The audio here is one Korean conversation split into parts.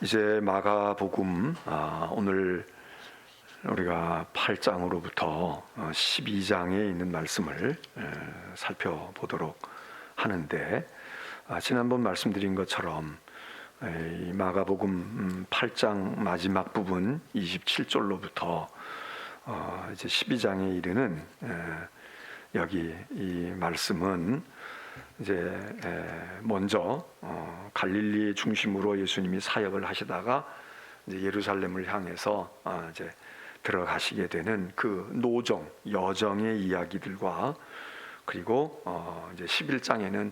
이제 마가복음 오늘 우리가 8장으로부터 12장에 있는 말씀을 살펴보도록 하는데, 지난번 말씀드린 것처럼 이 마가복음 8장 마지막 부분 27절로부터 이제 12장에 이르는 여기 이 말씀은 이제 먼저 갈릴리 중심으로 예수님이 사역을 하시다가 이제 예루살렘을 향해서 이제 들어가시게 되는 그 노정, 여정의 이야기들과, 그리고 이제 11장에는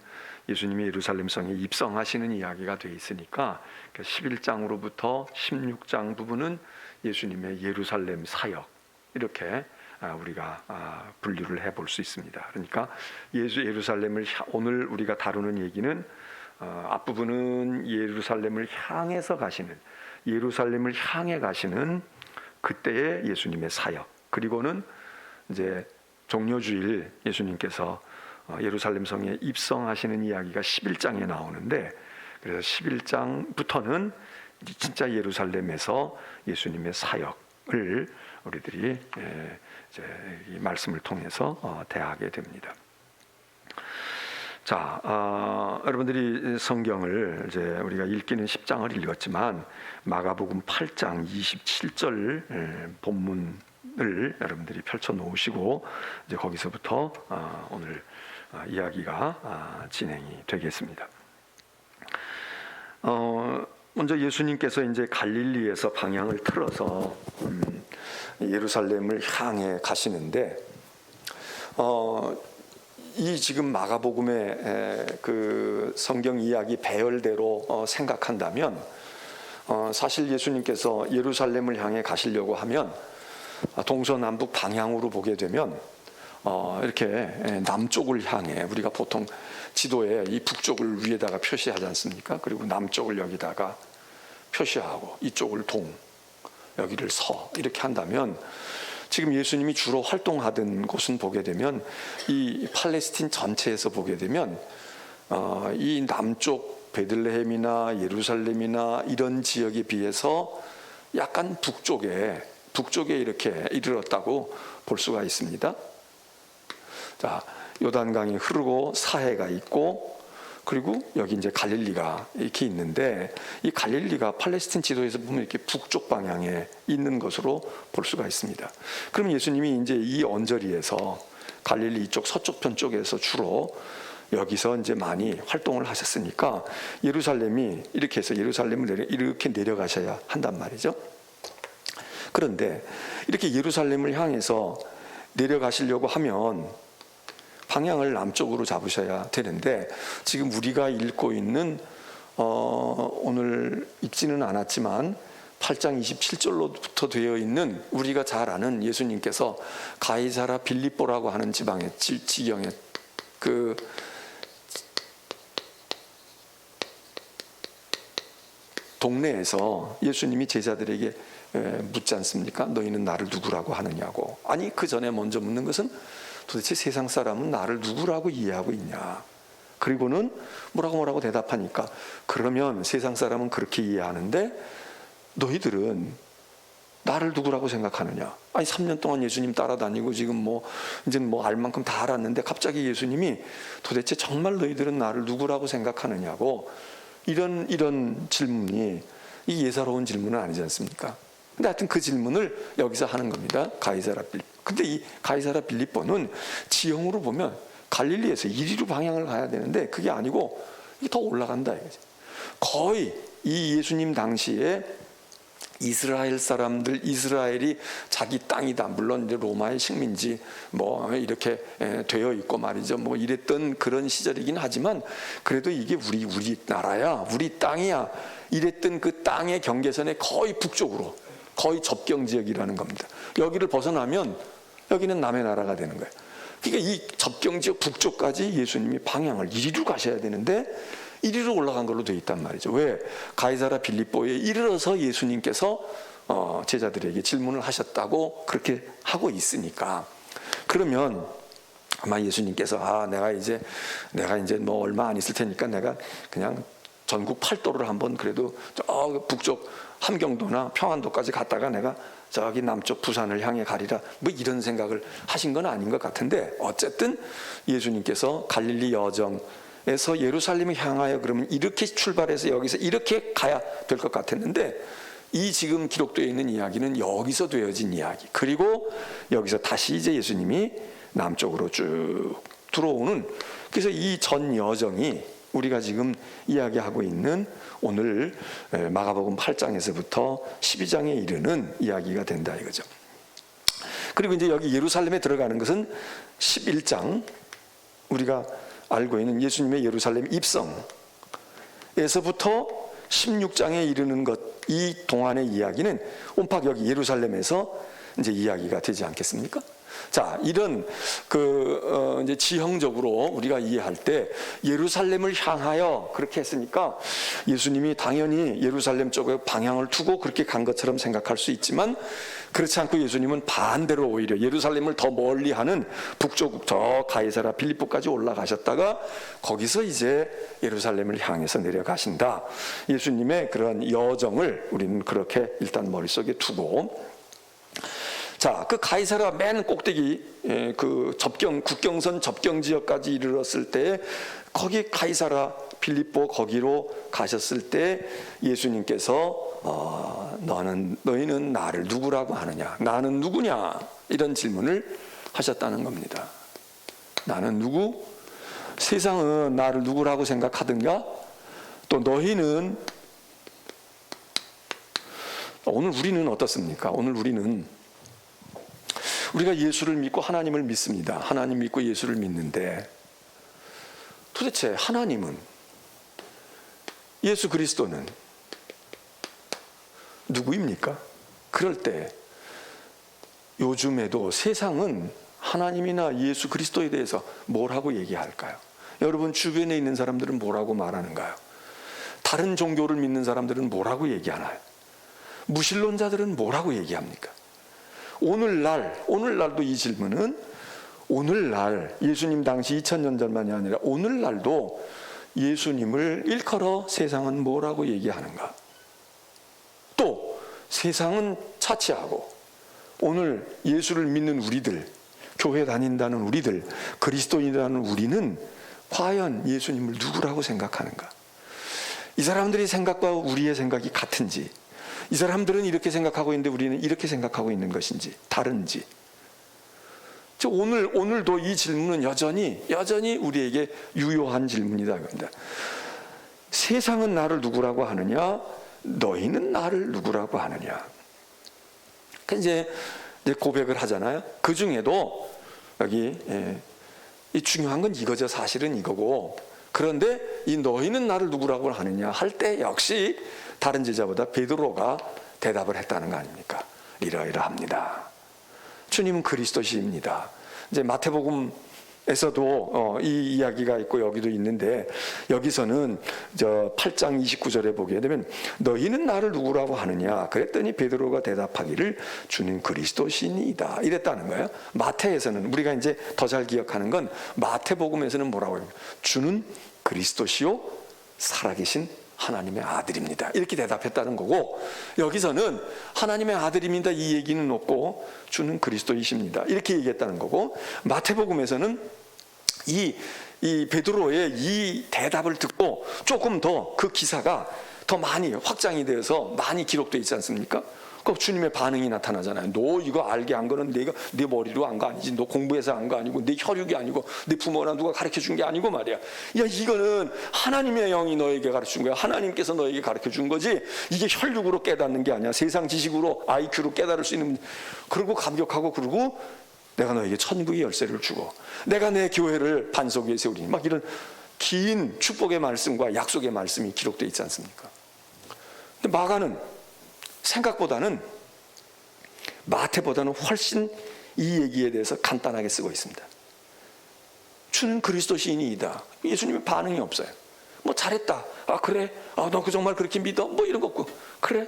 예수님이 예루살렘 성에 입성하시는 이야기가 돼 있으니까 11장으로부터 16장 부분은 예수님의 예루살렘 사역, 이렇게 우리가 분류를 해볼 수 있습니다. 그러니까 예루살렘을 오늘 우리가 다루는 얘기는 앞부분은 예루살렘을 향해서 가시는, 예루살렘을 향해 가시는 그때의 예수님의 사역, 그리고는 이제 종려주일 예수님께서 예루살렘 성에 입성하시는 이야기가 11장에 나오는데, 그래서 11장부터는 진짜 예루살렘에서 예수님의 사역을 우리들이 이제 이 말씀을 통해서 대하게 됩니다. 자, 여러분들이 성경을 이제 우리가 읽기는 10장을 읽었지만 마가복음 8장 27절 본문을 여러분들이 펼쳐 놓으시고 이제 거기서부터 오늘 이야기가 진행이 되겠습니다. 먼저 예수님께서 이제 갈릴리에서 방향을 틀어서 예루살렘을 향해 가시는데, 이 지금 마가복음의 그 성경 이야기 배열대로 생각한다면, 사실 예수님께서 예루살렘을 향해 가시려고 하면 동서남북 방향으로 보게 되면 이렇게 남쪽을 향해, 우리가 보통 지도에 이 북쪽을 위에다가 표시하지 않습니까? 그리고 남쪽을 여기다가 표시하고 이쪽을 동, 여기를 서, 이렇게 한다면 지금 예수님이 주로 활동하던 곳은 보게 되면 이 팔레스틴 전체에서 보게 되면 이 남쪽 베들레헴이나 예루살렘이나 이런 지역에 비해서 약간 북쪽에 이렇게 이르렀다고 볼 수가 있습니다. 자, 요단강이 흐르고 사해가 있고, 그리고 여기 이제 갈릴리가 이렇게 있는데, 이 갈릴리가 팔레스틴 지도에서 보면 이렇게 북쪽 방향에 있는 것으로 볼 수가 있습니다. 그럼 예수님이 이제 이 언저리에서 갈릴리 이쪽 서쪽편 쪽에서 주로 여기서 이제 많이 활동을 하셨으니까 예루살렘이 이렇게 해서 예루살렘을 이렇게 내려가셔야 한단 말이죠. 그런데 이렇게 예루살렘을 향해서 내려가시려고 하면 방향을 남쪽으로 잡으셔야 되는데, 지금 우리가 읽고 있는 오늘 읽지는 않았지만 8장 27절로부터 되어 있는 우리가 잘 아는 예수님께서 가이사라 빌립보라고 하는 지방의 지경의 그 동네에서 예수님이 제자들에게 묻지 않습니까? 너희는 나를 누구라고 하느냐고. 아니, 그 전에 먼저 묻는 것은 도대체 세상 사람은 나를 누구라고 이해하고 있냐? 그리고는 뭐라고 대답하니까, 그러면 세상 사람은 그렇게 이해하는데 너희들은 나를 누구라고 생각하느냐? 아니, 3년 동안 예수님 따라다니고 지금 이제 알 만큼 다 알았는데 갑자기 예수님이 도대체 정말 너희들은 나를 누구라고 생각하느냐고, 이런 질문이 이 예사로운 질문은 아니지 않습니까? 근데 하여튼 그 질문을 여기서 하는 겁니다. 가이사라 빌립보. 근데 이 가이사라 빌립보는 지형으로 보면 갈릴리에서 이리로 방향을 가야 되는데 그게 아니고 이게 더 올라간다 이거지. 거의 이 예수님 당시에 이스라엘 사람들, 이스라엘이 자기 땅이다, 물론 이제 로마의 식민지 이렇게 되어 있고 말이죠, 이랬던 그런 시절이긴 하지만 그래도 이게 우리 나라야, 우리 땅이야, 이랬던 그 땅의 경계선의 거의 북쪽으로, 거의 접경 지역이라는 겁니다. 여기를 벗어나면 여기는 남의 나라가 되는 거예요. 그러니까 이 접경 지역 북쪽까지 예수님이 방향을 이리로 가셔야 되는데 이리로 올라간 걸로 되어 있단 말이죠. 왜? 가이사라 빌립보에 이르러서 예수님께서 제자들에게 질문을 하셨다고 그렇게 하고 있으니까, 그러면 아마 예수님께서 내가 이제 얼마 안 있을 테니까 내가 그냥 전국 팔도를 한번 그래도 저 북쪽 함경도나 평안도까지 갔다가 내가 저기 남쪽 부산을 향해 가리라, 뭐 이런 생각을 하신 건 아닌 것 같은데, 어쨌든 예수님께서 갈릴리 여정에서 예루살렘을 향하여 그러면 이렇게 출발해서 여기서 이렇게 가야 될 것 같았는데, 이 지금 기록되어 있는 이야기는 여기서 되어진 이야기, 그리고 여기서 다시 이제 예수님이 남쪽으로 쭉 들어오는, 그래서 이 전 여정이 우리가 지금 이야기하고 있는 오늘 마가복음 8장에서부터 12장에 이르는 이야기가 된다 이거죠. 그리고 이제 여기 예루살렘에 들어가는 것은 11장, 우리가 알고 있는 예수님의 예루살렘 입성에서부터 16장에 이르는 것, 이 동안의 이야기는 온팍 여기 예루살렘에서 이제 이야기가 되지 않겠습니까? 자, 이런 이제 지형적으로 우리가 이해할 때 예루살렘을 향하여 그렇게 했으니까 예수님이 당연히 예루살렘 쪽에 방향을 두고 그렇게 간 것처럼 생각할 수 있지만, 그렇지 않고 예수님은 반대로 오히려 예루살렘을 더 멀리하는 북쪽 저 가이사랴 빌립보까지 올라가셨다가 거기서 이제 예루살렘을 향해서 내려가신다. 예수님의 그런 여정을 우리는 그렇게 일단 머릿속에 두고, 자, 그 가이사랴 맨 꼭대기, 그 국경선 접경 지역까지 이르렀을 때, 거기 가이사랴 빌립보 거기로 가셨을 때 예수님께서 너희는 나를 누구라고 하느냐, 나는 누구냐, 이런 질문을 하셨다는 겁니다. 나는 누구? 세상은 나를 누구라고 생각하든가, 또 너희는, 오늘 우리는 어떻습니까? 오늘 우리가 예수를 믿고 하나님을 믿습니다. 하나님 믿고 예수를 믿는데, 도대체 하나님은, 예수 그리스도는 누구입니까? 그럴 때 요즘에도 세상은 하나님이나 예수 그리스도에 대해서 뭐라고 얘기할까요? 여러분 주변에 있는 사람들은 뭐라고 말하는가요? 다른 종교를 믿는 사람들은 뭐라고 얘기하나요? 무신론자들은 뭐라고 얘기합니까? 오늘날도 이 질문은, 오늘날 예수님 당시 2000년 전만이 아니라 오늘날도 예수님을 일컬어 세상은 뭐라고 얘기하는가? 또 세상은 차치하고 오늘 예수를 믿는 우리들, 교회 다닌다는 우리들, 그리스도인이라는 우리는 과연 예수님을 누구라고 생각하는가? 이 사람들의 생각과 우리의 생각이 같은지, 이 사람들은 이렇게 생각하고 있는데 우리는 이렇게 생각하고 있는 것인지, 다른지. 오늘도 이 질문은 여전히 우리에게 유효한 질문이다. 세상은 나를 누구라고 하느냐? 너희는 나를 누구라고 하느냐? 이제 고백을 하잖아요. 그 중에도 여기 이 중요한 건 이거죠. 사실은 이거고. 그런데 이 너희는 나를 누구라고 하느냐 할 때 역시 다른 제자보다 베드로가 대답을 했다는 거 아닙니까? 이러이러합니다. 주님은 그리스도시입니다. 이제 마태복음에서도 이 이야기가 있고 여기도 있는데, 여기서는 저 8장 29절에 보게 되면 너희는 나를 누구라고 하느냐 그랬더니 베드로가 대답하기를 주는 그리스도시니이다 이랬다는 거예요. 마태에서는, 우리가 이제 더 잘 기억하는 건 마태복음에서는 뭐라고 해요? 주는 그리스도시요 살아계신 하나님의 아들입니다. 이렇게 대답했다는 거고, 여기서는 하나님의 아들입니다 이 얘기는 없고 주는 그리스도이십니다 이렇게 얘기했다는 거고, 마태복음에서는 이 베드로의 이 대답을 듣고 조금 더 그 기사가 더 많이 확장이 되어서 많이 기록되어 있지 않습니까? 그 주님의 반응이 나타나잖아요. 너 이거 알게 한 거는 내가 네 머리로 한 거 아니지, 너 공부해서 한 거 아니고, 네 혈육이 아니고, 네 부모나 누가 가르쳐 준 게 아니고 말이야. 야, 이거는 하나님의 영이 너에게 가르쳐 준 거야. 하나님께서 너에게 가르쳐 준 거지, 이게 혈육으로 깨닫는 게 아니야. 세상 지식으로 IQ로 깨달을 수 있는. 그리고 감격하고, 그러고 내가 너에게 천국의 열쇠를 주고 내가 내 교회를 반석 위에 세우리니, 막 이런 긴 축복의 말씀과 약속의 말씀이 기록되어 있지 않습니까? 근데 마가는 생각보다는, 마태보다는 훨씬 이 얘기에 대해서 간단하게 쓰고 있습니다. 주는 그리스도 시인이다. 예수님의 반응이 없어요. 뭐 잘했다. 아 그래? 아 너 그 정말 그렇게 믿어? 뭐 이런 거 없고, 그래?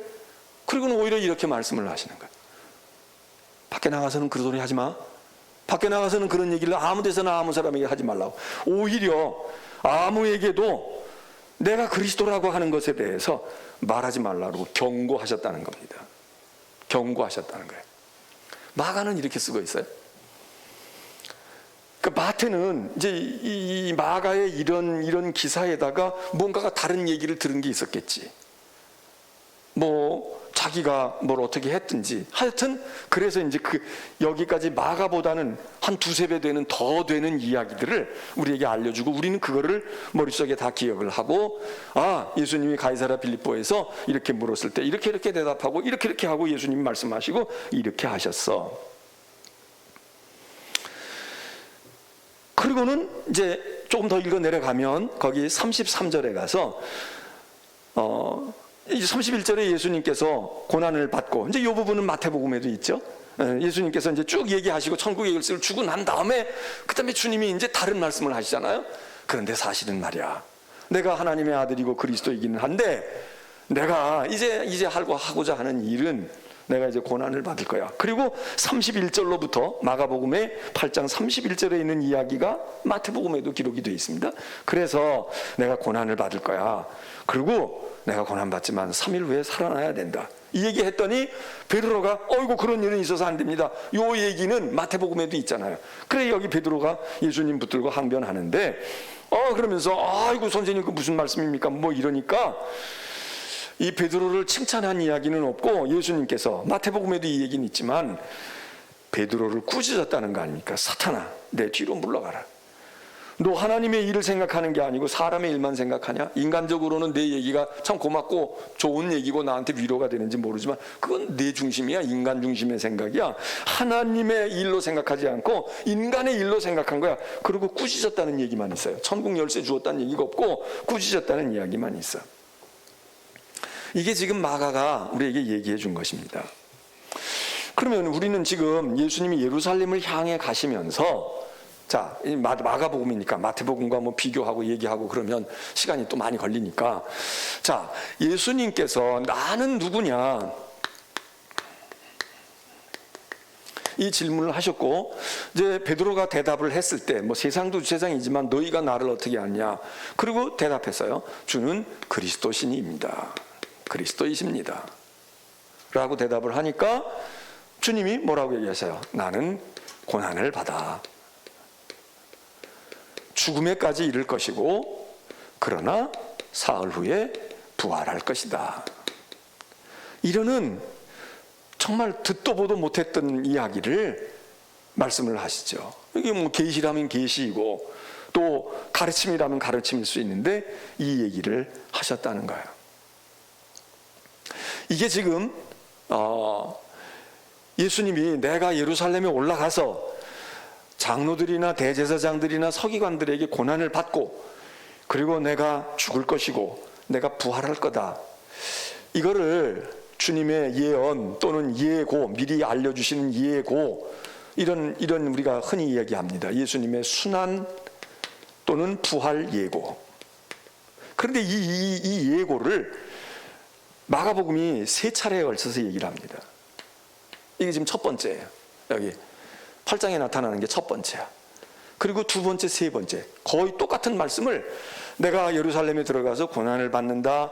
그리고는 오히려 이렇게 말씀을 하시는 거예요. 밖에 나가서는 그런 소리 하지 마. 밖에 나가서는 그런 얘기를 아무 데서나 아무 사람에게 하지 말라고. 오히려 아무에게도 내가 그리스도라고 하는 것에 대해서 말하지 말라고 경고하셨다는 겁니다. 경고하셨다는 거예요. 마가는 이렇게 쓰고 있어요. 그러니까 마태는 이제 이 마가의 이런 기사에다가 뭔가가 다른 얘기를 들은 게 있었겠지. 뭐 자기가 뭘 어떻게 했든지 하여튼 그래서 이제 여기까지 마가보다는 한 두세 배 되는 더 되는 이야기들을 우리에게 알려주고 우리는 그거를 머릿속에 다 기억을 하고 예수님이 가이사랴 빌립보에서 이렇게 물었을 때 이렇게 대답하고 이렇게 하고 예수님이 말씀하시고 이렇게 하셨어. 그리고는 이제 조금 더 읽어 내려가면 거기 33절에 가서 이제 31절에 예수님께서 고난을 받고 이제 이 부분은 마태복음에도 있죠. 예수님께서 이제 쭉 얘기하시고 천국의 열쇠를 주고 난 다음에 그다음에 주님이 이제 다른 말씀을 하시잖아요. 그런데 사실은 말이야, 내가 하나님의 아들이고 그리스도이기는 한데 내가 이제 하고자 하는 일은 내가 이제 고난을 받을 거야. 그리고 31절로부터 마가복음의 8장 31절에 있는 이야기가 마태복음에도 기록이 되어 있습니다. 그래서 내가 고난을 받을 거야. 그리고 내가 고난 받지만 3일 후에 살아나야 된다. 이 얘기 했더니 베드로가 어이구 그런 일은 있어서 안 됩니다. 요 얘기는 마태복음에도 있잖아요. 그래 여기 베드로가 예수님 붙들고 항변하는데 그러면서 아이고 선생님 그 무슨 말씀입니까? 뭐 이러니까 이 베드로를 칭찬한 이야기는 없고 예수님께서 마태복음에도 이 얘기는 있지만 베드로를 꾸짖었다는 거 아닙니까? 사탄아 내 뒤로 물러가라. 너 하나님의 일을 생각하는 게 아니고 사람의 일만 생각하냐? 인간적으로는 내 얘기가 참 고맙고 좋은 얘기고 나한테 위로가 되는지 모르지만 그건 내 중심이야. 인간 중심의 생각이야. 하나님의 일로 생각하지 않고 인간의 일로 생각한 거야. 그리고 꾸짖었다는 얘기만 있어요. 천국 열쇠 주었다는 얘기가 없고 꾸짖었다는 이야기만 있어. 이게 지금 마가가 우리에게 얘기해 준 것입니다. 그러면 우리는 지금 예수님이 예루살렘을 향해 가시면서 자, 마가복음이니까 마태복음과 뭐 비교하고 얘기하고 그러면 시간이 또 많이 걸리니까 자, 예수님께서 나는 누구냐 이 질문을 하셨고 이제 베드로가 대답을 했을 때 뭐 세상도 세상이지만 너희가 나를 어떻게 아냐 그리고 대답했어요. 주는 그리스도시니입니다. 그리스도이십니다 라고 대답을 하니까 주님이 뭐라고 얘기하세요? 나는 고난을 받아 죽음에까지 이를 것이고 그러나 사흘 후에 부활할 것이다. 이러는 정말 듣도 보도 못했던 이야기를 말씀을 하시죠. 이게 뭐 계시라면 계시이고 또 가르침이라면 가르침일 수 있는데 이 얘기를 하셨다는 거예요. 이게 지금 예수님이 내가 예루살렘에 올라가서 장로들이나 대제사장들이나 서기관들에게 고난을 받고 그리고 내가 죽을 것이고 내가 부활할 거다. 이거를 주님의 예언 또는 예고, 미리 알려주시는 예고 이런 우리가 흔히 이야기합니다. 예수님의 순환 또는 부활 예고. 그런데 이 예고를 마가복음이 3차례에 걸쳐서 얘기를 합니다. 이게 지금 첫 번째예요. 여기 8장에 나타나는 게 첫 번째야. 그리고 두 번째, 세 번째 거의 똑같은 말씀을 내가 예루살렘에 들어가서 고난을 받는다,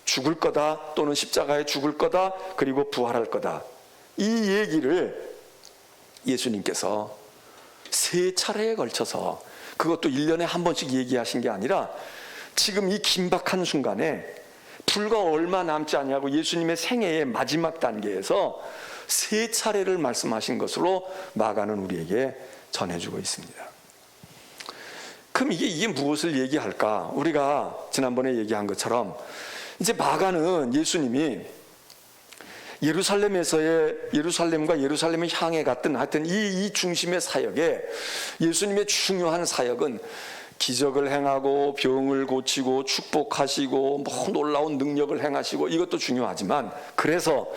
죽을 거다 또는 십자가에 죽을 거다 그리고 부활할 거다. 이 얘기를 예수님께서 3차례에 걸쳐서 그것도 1년에 한 번씩 얘기하신 게 아니라 지금 이 긴박한 순간에 불과 얼마 남지 않냐고 예수님의 생애의 마지막 단계에서 3차례를 말씀하신 것으로 마가는 우리에게 전해주고 있습니다. 그럼 이게 무엇을 얘기할까? 우리가 지난번에 얘기한 것처럼 이제 마가는 예수님이 예루살렘과 예루살렘을 향해 갔던 하여튼 이 중심의 사역에 예수님의 중요한 사역은 기적을 행하고 병을 고치고 축복하시고 뭐 놀라운 능력을 행하시고 이것도 중요하지만 그래서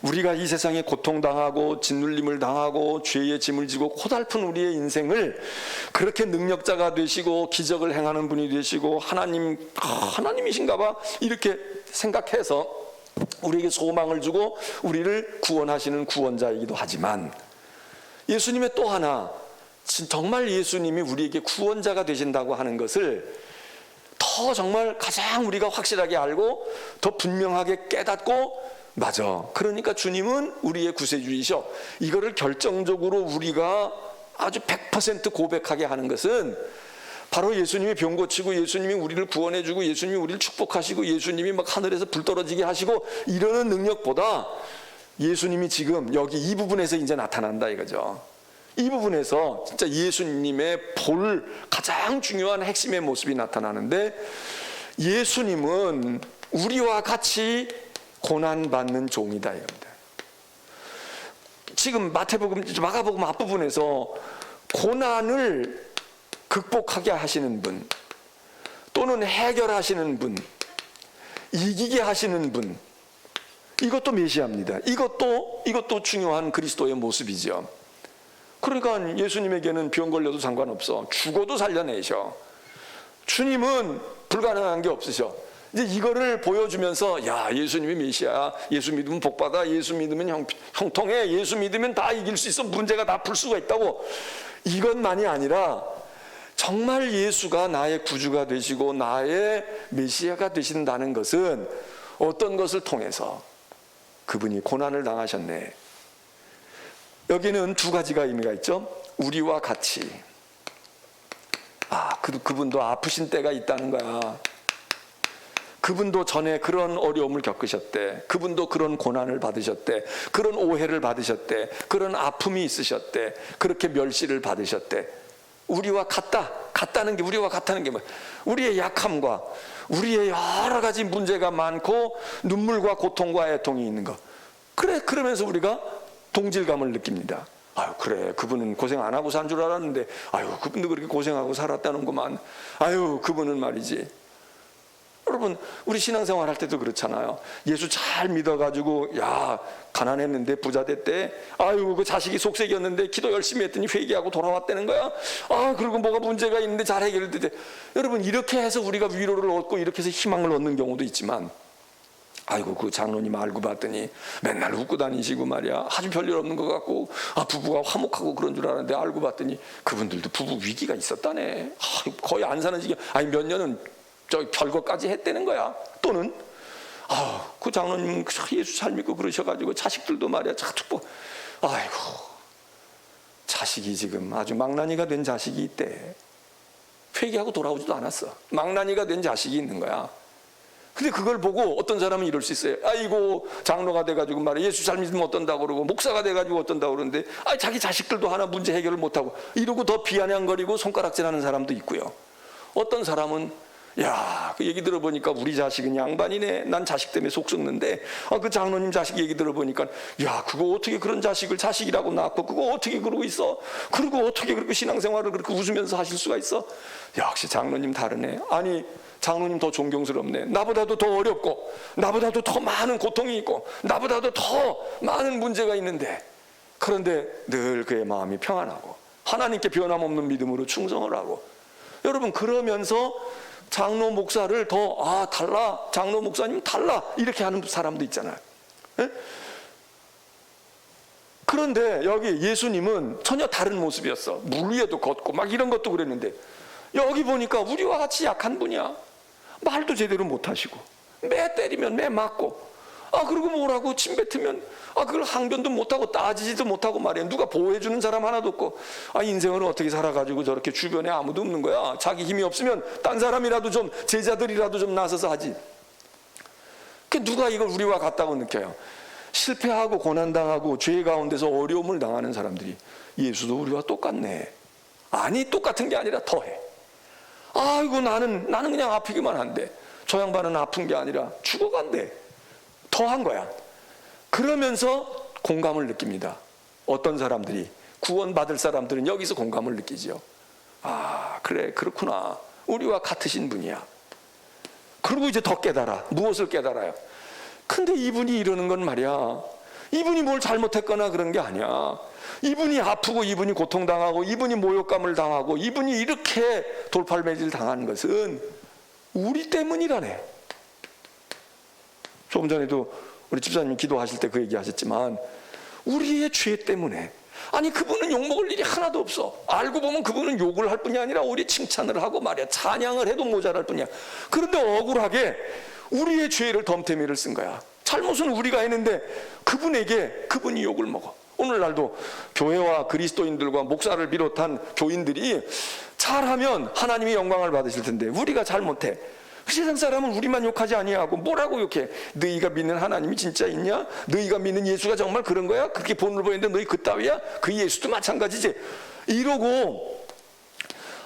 우리가 이 세상에 고통당하고 짓눌림을 당하고 죄의 짐을 지고 고달픈 우리의 인생을 그렇게 능력자가 되시고 기적을 행하는 분이 되시고 하나님이신가 봐 이렇게 생각해서 우리에게 소망을 주고 우리를 구원하시는 구원자이기도 하지만 예수님의 또 하나 정말 예수님이 우리에게 구원자가 되신다고 하는 것을 더 정말 가장 우리가 확실하게 알고 더 분명하게 깨닫고, 맞아, 그러니까 주님은 우리의 구세주이셔, 이거를 결정적으로 우리가 아주 100% 고백하게 하는 것은 바로 예수님이 병 고치고 예수님이 우리를 구원해주고 예수님이 우리를 축복하시고 예수님이 막 하늘에서 불 떨어지게 하시고 이러는 능력보다 예수님이 지금 여기 이 부분에서 이제 나타난다 이거죠. 이 부분에서 진짜 예수님의 볼 가장 중요한 핵심의 모습이 나타나는데, 예수님은 우리와 같이 고난받는 종이다 이겁니다. 지금 마태복음, 마가복음 앞부분에서 고난을 극복하게 하시는 분, 또는 해결하시는 분, 이기게 하시는 분, 이것도 메시아입니다. 이것도 중요한 그리스도의 모습이죠. 그러니까 예수님에게는 병 걸려도 상관없어. 죽어도 살려내셔. 주님은 불가능한 게 없으셔. 이제 이거를 보여주면서, 야, 예수님이 메시아야, 예수 믿으면 복받아, 예수 믿으면 형통해, 예수 믿으면 다 이길 수 있어, 문제가 다 풀 수가 있다고, 이것만이 아니라 정말 예수가 나의 구주가 되시고 나의 메시아가 되신다는 것은 어떤 것을 통해서? 그분이 고난을 당하셨네. 여기는 두 가지가 의미가 있죠. 우리와 같이. 그분도 아프신 때가 있다는 거야. 그분도 전에 그런 어려움을 겪으셨대. 그분도 그런 고난을 받으셨대. 그런 오해를 받으셨대. 그런 아픔이 있으셨대. 그렇게 멸시를 받으셨대. 우리와 같다는 게, 우리와 같다는 게 뭐야? 우리의 약함과 우리의 여러 가지 문제가 많고 눈물과 고통과 애통이 있는 거. 그래, 그러면서 우리가 동질감을 느낍니다. 아유, 그래, 그분은 고생 안 하고 산 줄 알았는데, 아유, 그분도 그렇게 고생하고 살았다는구만. 아유, 그분은 말이지. 여러분, 우리 신앙생활 할 때도 그렇잖아요. 예수 잘 믿어가지고, 야, 가난했는데 부자 됐대. 아유, 그 자식이 속색이었는데 기도 열심히 했더니 회개하고 돌아왔다는 거야. 그리고 뭐가 문제가 있는데 잘 해결됐대. 여러분, 이렇게 해서 우리가 위로를 얻고 이렇게 해서 희망을 얻는 경우도 있지만, 아이고, 그 장로님 알고 봤더니 맨날 웃고 다니시고 말이야, 아주 별일 없는 것 같고, 부부가 화목하고 그런 줄 알았는데 알고 봤더니 그분들도 부부 위기가 있었다네. 거의 안 사는 지경, 몇 년은 별거까지 했다는 거야. 또는 그 장로님 예수 잘 믿고 그러셔가지고 자식들도 말이야 참 축복. 아이고, 자식이 지금 아주 망나니가 된 자식이 있대. 회개하고 돌아오지도 않았어. 망나니가 된 자식이 있는 거야. 근데 그걸 보고 어떤 사람은 이럴 수 있어요. 아이고, 장로가 돼가지고 말이야 예수 잘 믿으면 어떤다고 그러고, 목사가 돼가지고 어떤다고 그러는데, 자기 자식들도 하나 문제 해결을 못하고 이러고 더 비아냥거리고 손가락질하는 사람도 있고요. 어떤 사람은, 야, 그 얘기 들어보니까 우리 자식은 양반이네. 난 자식 때문에 속 썩는데, 그 장로님 자식 얘기 들어보니까, 야, 그거 어떻게 그런 자식을 자식이라고 낳고 그거 어떻게 그러고 있어? 그리고 어떻게 그렇게 신앙생활을 그렇게 웃으면서 하실 수가 있어? 역시 장로님 다르네. 아니, 장로님 더 존경스럽네. 나보다도 더 어렵고, 나보다도 더 많은 고통이 있고, 나보다도 더 많은 문제가 있는데, 그런데 늘 그의 마음이 평안하고 하나님께 변함없는 믿음으로 충성을 하고, 여러분, 그러면서 장로 목사를 더 달라, 장로 목사님 달라, 이렇게 하는 사람도 있잖아요. 에? 그런데 여기 예수님은 전혀 다른 모습이었어. 물 위에도 걷고 막 이런 것도 그랬는데, 여기 보니까 우리와 같이 약한 분이야. 말도 제대로 못하시고, 매 때리면 매 맞고, 그리고 뭐라고 침 뱉으면 그걸 항변도 못하고 따지지도 못하고 말이야. 누가 보호해주는 사람 하나도 없고, 인생을 어떻게 살아가지고 저렇게 주변에 아무도 없는 거야. 자기 힘이 없으면 딴 사람이라도 좀, 제자들이라도 좀 나서서 하지. 누가 이걸 우리와 같다고 느껴요? 실패하고 고난당하고 죄 가운데서 어려움을 당하는 사람들이, 예수도 우리와 똑같네. 아니, 똑같은 게 아니라 더해. 아이고, 나는 그냥 아프기만 한데, 저 양반은 아픈 게 아니라 죽어간대. 더한 거야. 그러면서 공감을 느낍니다. 어떤 사람들이, 구원받을 사람들은 여기서 공감을 느끼죠. 그래, 그렇구나. 우리와 같으신 분이야. 그리고 이제 더 깨달아. 무엇을 깨달아요? 근데 이분이 이러는 건 말이야, 이분이 뭘 잘못했거나 그런 게 아니야. 이분이 아프고 이분이 고통당하고 이분이 모욕감을 당하고 이분이 이렇게 돌팔매질 당하는 것은 우리 때문이라네. 조금 전에도 우리 집사님이 기도하실 때 그 얘기 하셨지만, 우리의 죄 때문에, 아니 그분은 욕먹을 일이 하나도 없어. 알고 보면 그분은 욕을 할 뿐이 아니라 우리 칭찬을 하고 말이야, 찬양을 해도 모자랄 뿐이야. 그런데 억울하게 우리의 죄를 덤태미를 쓴 거야. 잘못은 우리가 했는데 그분이 욕을 먹어. 오늘날도 교회와 그리스도인들과 목사를 비롯한 교인들이 잘하면 하나님이 영광을 받으실 텐데 우리가 잘못해, 세상 사람은 우리만 욕하지 아니하고 뭐라고 욕해? 너희가 믿는 하나님이 진짜 있냐? 너희가 믿는 예수가 정말 그런 거야? 그렇게 본을 보이는데 너희 그따위야? 그 예수도 마찬가지지. 이러고,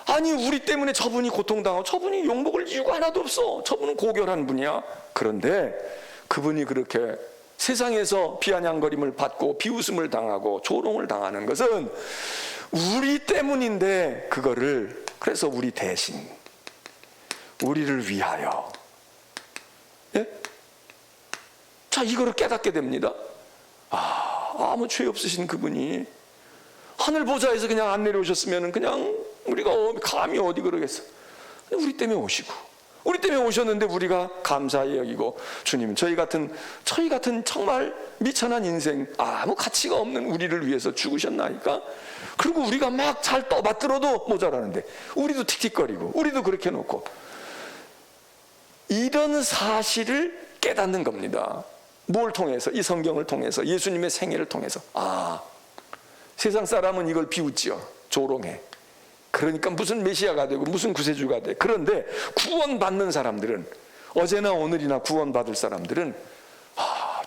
아니 우리 때문에 저분이 고통당하고 저분이 욕먹을 이유가 하나도 없어. 저분은 고결한 분이야. 그런데 그분이 그렇게 세상에서 비아냥거림을 받고 비웃음을 당하고 조롱을 당하는 것은 우리 때문인데, 그거를 그래서 우리 대신, 우리를 위하여, 예? 자, 이거를 깨닫게 됩니다. 아무 죄 없으신 그분이 하늘 보좌에서 그냥 안 내려오셨으면 그냥 우리가 감히 어디 그러겠어. 우리 때문에 오시고, 우리 때문에 오셨는데 우리가 감사히 여기고, 주님, 저희 같은 정말 미천한 인생, 아무 가치가 없는 우리를 위해서 죽으셨나이까? 그리고 우리가 막 잘 떠받들어도 모자라는데 우리도 틱틱거리고 우리도 그렇게 놓고, 이런 사실을 깨닫는 겁니다. 뭘 통해서? 이 성경을 통해서, 예수님의 생애를 통해서. 세상 사람은 이걸 비웃지요. 조롱해. 그러니까 무슨 메시아가 되고 무슨 구세주가 돼. 그런데 구원받는 사람들은, 어제나 오늘이나 구원받을 사람들은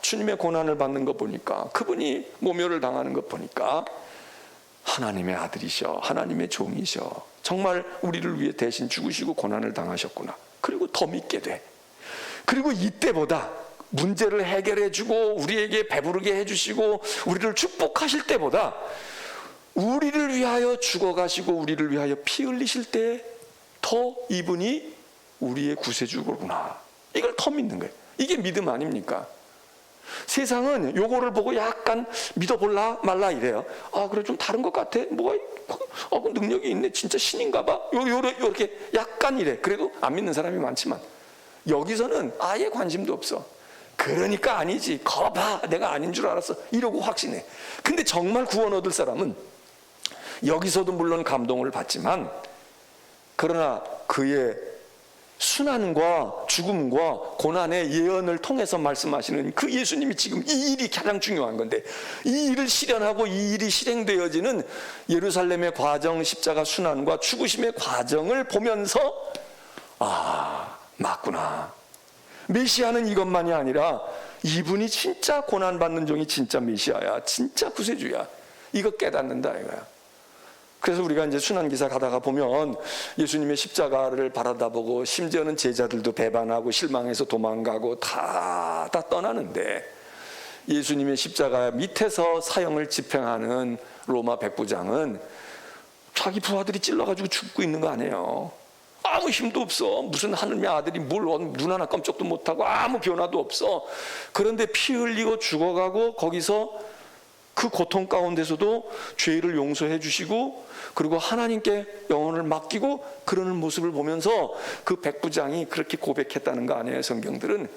주님의 고난을 받는 거 보니까, 그분이 모멸을 당하는 것 보니까 하나님의 아들이셔, 하나님의 종이셔, 정말 우리를 위해 대신 죽으시고 고난을 당하셨구나. 그리고 더 믿게 돼. 그리고 이때보다 문제를 해결해주고 우리에게 배부르게 해주시고 우리를 축복하실 때보다 우리를 위하여 죽어가시고 우리를 위하여 피 흘리실 때 더 이분이 우리의 구세주구나, 이걸 더 믿는 거예요. 이게 믿음 아닙니까? 세상은 요거를 보고 약간 믿어볼라 말라 이래요. 그래, 좀 다른 것 같아. 뭐가 그 능력이 있네, 진짜 신인가 봐. 요렇게 약간 이래. 그래도 안 믿는 사람이 많지만 여기서는 아예 관심도 없어. 그러니까 아니지, 거봐, 내가 아닌 줄 알았어, 이러고 확신해. 근데 정말 구원 얻을 사람은 여기서도 물론 감동을 받지만, 그러나 그의 순환과 죽음과 고난의 예언을 통해서 말씀하시는 그 예수님이 지금 이 일이 가장 중요한 건데, 이 일을 실현하고 이 일이 실행되어지는 예루살렘의 과정, 십자가 순환과 죽으심의 과정을 보면서 맞구나, 메시아는 이것만이 아니라 이분이 진짜 고난받는 종이 진짜 메시아야, 진짜 구세주야, 이거 깨닫는다 이거야. 그래서 우리가 이제 순환기사 가다가 보면 예수님의 십자가를 바라다보고 심지어는 제자들도 배반하고 실망해서 도망가고 다 떠나는데, 예수님의 십자가 밑에서 사형을 집행하는 로마 백부장은 자기 부하들이 찔러가지고 죽고 있는 거 아니에요. 아무 힘도 없어. 무슨 하느님의 아들이 눈 하나 깜짝도 못하고 아무 변화도 없어. 그런데 피 흘리고 죽어가고 거기서 그 고통 가운데서도 죄를 용서해 주시고, 그리고 하나님께 영혼을 맡기고 그러는 모습을 보면서 그 백부장이 그렇게 고백했다는 거 아니에요. 성경들은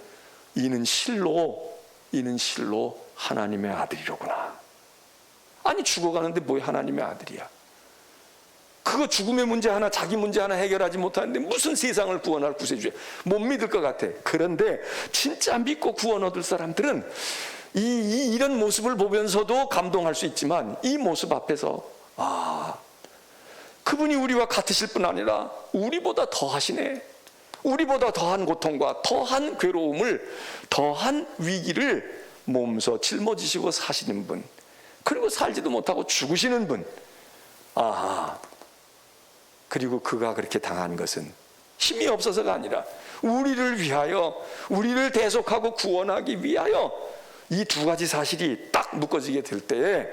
이는 실로 하나님의 아들이로구나. 아니 죽어가는데 뭐 하나님의 아들이야. 그거 죽음의 문제 하나, 자기 문제 하나 해결하지 못하는데 무슨 세상을 구원할 구세주야. 못 믿을 것 같아. 그런데 진짜 믿고 구원 얻을 사람들은 이런 모습을 보면서도 감동할 수 있지만, 이 모습 앞에서 그분이 우리와 같으실 뿐 아니라 우리보다 더 하시네. 우리보다 더한 고통과 더한 괴로움을, 더한 위기를 몸소 짊어지시고 사시는 분, 그리고 살지도 못하고 죽으시는 분. 그리고 그가 그렇게 당한 것은 힘이 없어서가 아니라 우리를 위하여, 우리를 대속하고 구원하기 위하여, 이 두 가지 사실이 딱 묶어지게 될 때에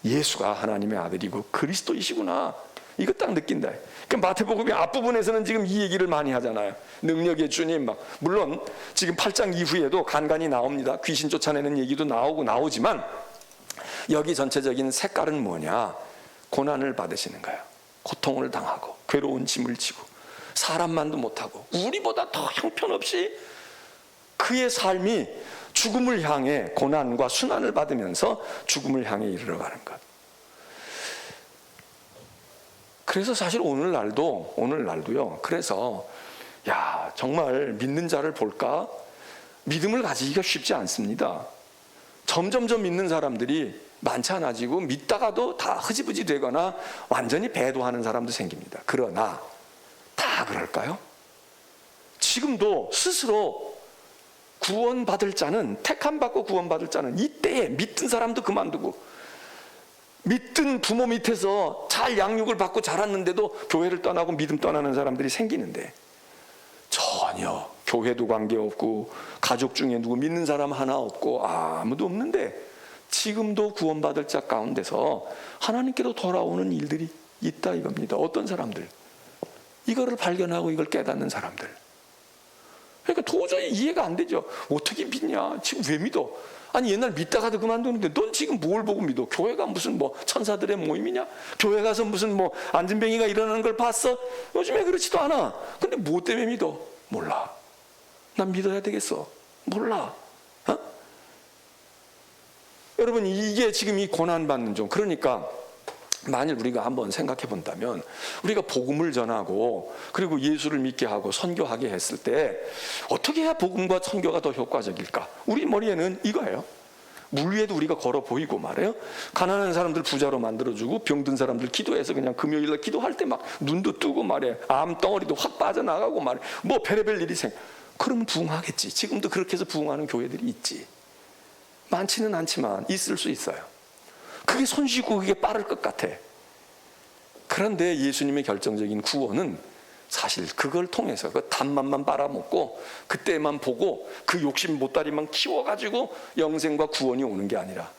예수가 하나님의 아들이고 그리스도이시구나, 이거 딱 느낀다. 그러니까 마태복음의 앞부분에서는 지금 이 얘기를 많이 하잖아요. 능력의 주님, 물론 지금 8장 이후에도 간간히 나옵니다. 귀신 쫓아내는 얘기도 나오지만 여기 전체적인 색깔은 뭐냐? 고난을 받으시는 거예요. 고통을 당하고 괴로운 짐을 지고 사람만도 못하고 우리보다 더 형편없이 그의 삶이 죽음을 향해, 고난과 순환을 받으면서 죽음을 향해 이르러가는 것. 그래서 사실 오늘날도요. 그래서 야, 정말 믿는 자를 볼까? 믿음을 가지기가 쉽지 않습니다. 점점점 믿는 사람들이 많잖아지고 믿다가도 다 흐지부지 되거나 완전히 배도하는 사람도 생깁니다. 그러나 다 그럴까요? 지금도 스스로 구원받을 자는, 택함받고 구원받을 자는 이때에 믿던 사람도 그만두고, 믿던 부모 밑에서 잘 양육을 받고 자랐는데도 교회를 떠나고 믿음 떠나는 사람들이 생기는데, 전혀 교회도 관계없고 가족 중에 누구 믿는 사람 하나 없고 아무도 없는데 지금도 구원받을 자 가운데서 하나님께로 돌아오는 일들이 있다 이겁니다. 어떤 사람들? 이거를 발견하고 이걸 깨닫는 사람들. 그러니까 도저히 이해가 안 되죠. 어떻게 믿냐? 지금 왜 믿어? 아니 옛날 믿다가도 그만두는데 넌 지금 뭘 보고 믿어? 교회가 무슨 뭐 천사들의 모임이냐? 교회 가서 무슨 뭐 안진뱅이가 일어나는 걸 봤어? 요즘에 그렇지도 않아. 근데 뭐 때문에 믿어? 몰라. 난 믿어야 되겠어. 몰라. 어? 여러분, 이게 지금 이 고난받는 종. 그러니까 만일 우리가 한번 생각해 본다면, 우리가 복음을 전하고 그리고 예수를 믿게 하고 선교하게 했을 때 어떻게 해야 복음과 선교가 더 효과적일까? 우리 머리에는 이거예요. 물 위에도 우리가 걸어 보이고 말이에요. 가난한 사람들 부자로 만들어주고 병든 사람들 기도해서 그냥 금요일날 기도할 때 막 눈도 뜨고 말이에요. 암덩어리도 확 빠져나가고 말이에요. 뭐 별의별 일이 그러면 부흥하겠지. 지금도 그렇게 해서 부흥하는 교회들이 있지. 많지는 않지만 있을 수 있어요. 그게 손쉽고 그게 빠를 것 같아. 그런데 예수님의 결정적인 구원은 사실 그걸 통해서 그 단맛만 빨아먹고 그때만 보고 그 욕심 보따리만 키워가지고 영생과 구원이 오는 게 아니라,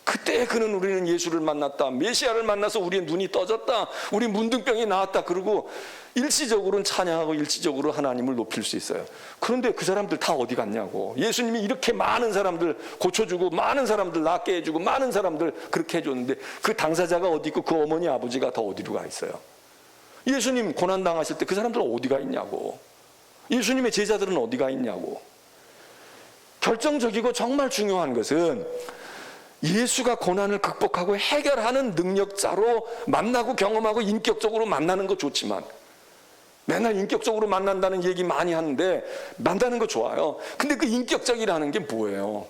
그때 그는 우리는 예수를 만났다, 메시아를 만나서 우리의 눈이 떠졌다, 우리 문둥병이 나았다, 그러고 일시적으로는 찬양하고 일시적으로 하나님을 높일 수 있어요. 그런데 그 사람들 다 어디 갔냐고. 예수님이 이렇게 많은 사람들 고쳐주고 많은 사람들 낫게 해주고 많은 사람들 그렇게 해줬는데 그 당사자가 어디 있고 그 어머니 아버지가 다 어디로 가 있어요. 예수님 고난당하실 때 그 사람들은 어디가 있냐고. 예수님의 제자들은 어디가 있냐고. 결정적이고 정말 중요한 것은 예수가 고난을 극복하고 해결하는 능력자로 만나고 경험하고 인격적으로 만나는 거 좋지만, 맨날 인격적으로 만난다는 얘기 많이 하는데 만나는 거 좋아요. 근데 그 인격적이라는 게 뭐예요?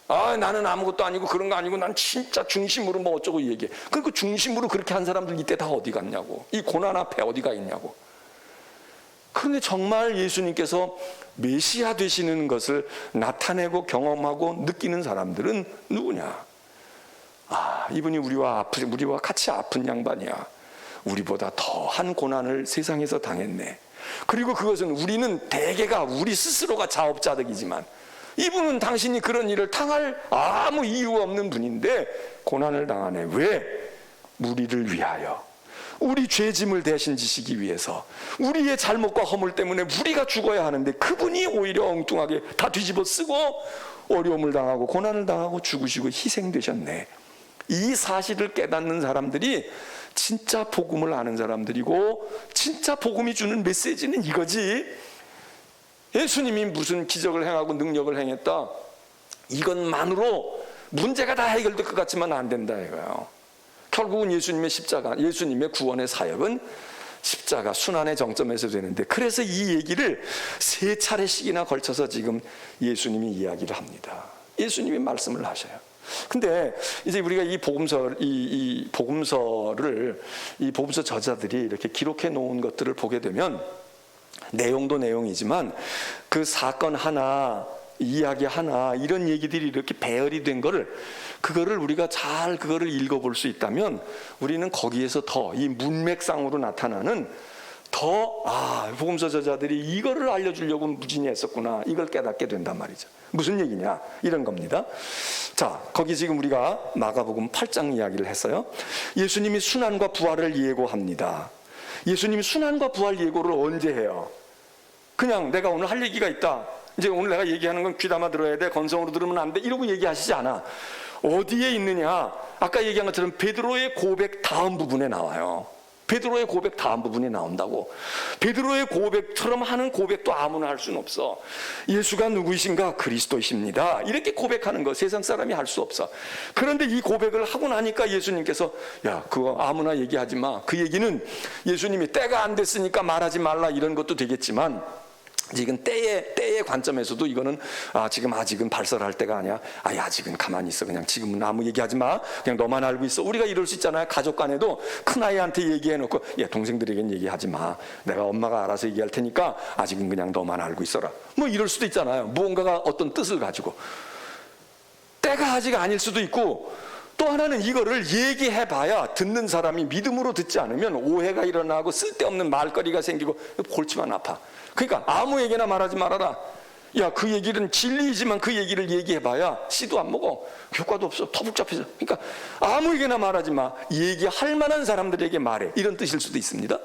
아, 나는 아무것도 아니고 그런 거 아니고 난 진짜 중심으로 뭐 어쩌고 얘기해. 그 중심으로 그렇게 한 사람들 이때 다 어디 갔냐고. 이 고난 앞에 어디가 있냐고. 그런데 정말 예수님께서 메시아 되시는 것을 나타내고 경험하고 느끼는 사람들은 누구냐? 아, 이분이 우리와 같이 아픈 양반이야. 우리보다 더한 고난을 세상에서 당했네. 그리고 그것은 우리는 대개가 우리 스스로가 자업자득이지만 이분은 당신이 그런 일을 당할 아무 이유 없는 분인데 고난을 당하네. 왜? 우리를 위하여, 우리 죄짐을 대신 지시기 위해서, 우리의 잘못과 허물 때문에 우리가 죽어야 하는데 그분이 오히려 엉뚱하게 다 뒤집어 쓰고 어려움을 당하고 고난을 당하고 죽으시고 희생되셨네. 이 사실을 깨닫는 사람들이 진짜 복음을 아는 사람들이고, 진짜 복음이 주는 메시지는 이거지. 예수님이 무슨 기적을 행하고 능력을 행했다, 이것만으로 문제가 다 해결될 것 같지만 안 된다 이거예요. 결국은 예수님의 십자가, 예수님의 구원의 사역은 십자가 순환의 정점에서 되는데, 그래서 이 얘기를 3차례씩이나 걸쳐서 지금 예수님이 이야기를 합니다. 예수님이 말씀을 하셔요. 근데 이제 우리가 이 복음서를 이 복음서 저자들이 이렇게 기록해 놓은 것들을 보게 되면 내용도 내용이지만 그 사건 하나, 이야기 하나, 이런 얘기들이 이렇게 배열이 된 그거를 우리가 잘 그거를 읽어볼 수 있다면 우리는 거기에서 더 이 문맥상으로 나타나는 복음서 저자들이 이거를 알려주려고 무진히 했었구나, 이걸 깨닫게 된단 말이죠. 무슨 얘기냐? 이런 겁니다. 자, 거기 지금 우리가 마가복음 8장 이야기를 했어요. 예수님이 순환과 부활을 예고합니다. 예수님이 순환과 부활 예고를 언제 해요? 그냥 내가 오늘 할 얘기가 있다, 이제 오늘 내가 얘기하는 건 귀담아 들어야 돼, 건성으로 들으면 안 돼, 이러고 얘기하시지 않아. 어디에 있느냐? 아까 얘기한 것처럼 베드로의 고백 다음 부분에 나와요. 베드로의 고백 다음 부분에 나온다고. 베드로의 고백처럼 하는 고백도 아무나 할 수는 없어. 예수가 누구이신가? 그리스도이십니다. 이렇게 고백하는 거 세상 사람이 할 수 없어. 그런데 이 고백을 하고 나니까 예수님께서 야, 그거 아무나 얘기하지 마. 그 얘기는 예수님이 때가 안 됐으니까 말하지 말라 이런 것도 되겠지만, 지금 때의 관점에서도 이거는 지금 아직은 발설할 때가 아니야. 아직은 가만히 있어. 그냥 지금은 아무 얘기하지 마. 그냥 너만 알고 있어. 우리가 이럴 수 있잖아요. 가족 간에도 큰아이한테 얘기해놓고 야, 동생들에겐 얘기하지 마. 내가 엄마가 알아서 얘기할 테니까 아직은 그냥 너만 알고 있어라. 뭐 이럴 수도 있잖아요. 무언가가 어떤 뜻을 가지고. 때가 아직 아닐 수도 있고, 또 하나는 이거를 얘기해봐야 듣는 사람이 믿음으로 듣지 않으면 오해가 일어나고 쓸데없는 말거리가 생기고 골치만 아파. 그러니까 아무에게나 말하지 말아라. 야, 그 얘기는 진리이지만 그 얘기를 얘기해봐야 씨도 안 먹어. 효과도 없어. 더 복잡해져. 그러니까 아무에게나 말하지 마. 얘기할 만한 사람들에게 말해. 이런 뜻일 수도 있습니다.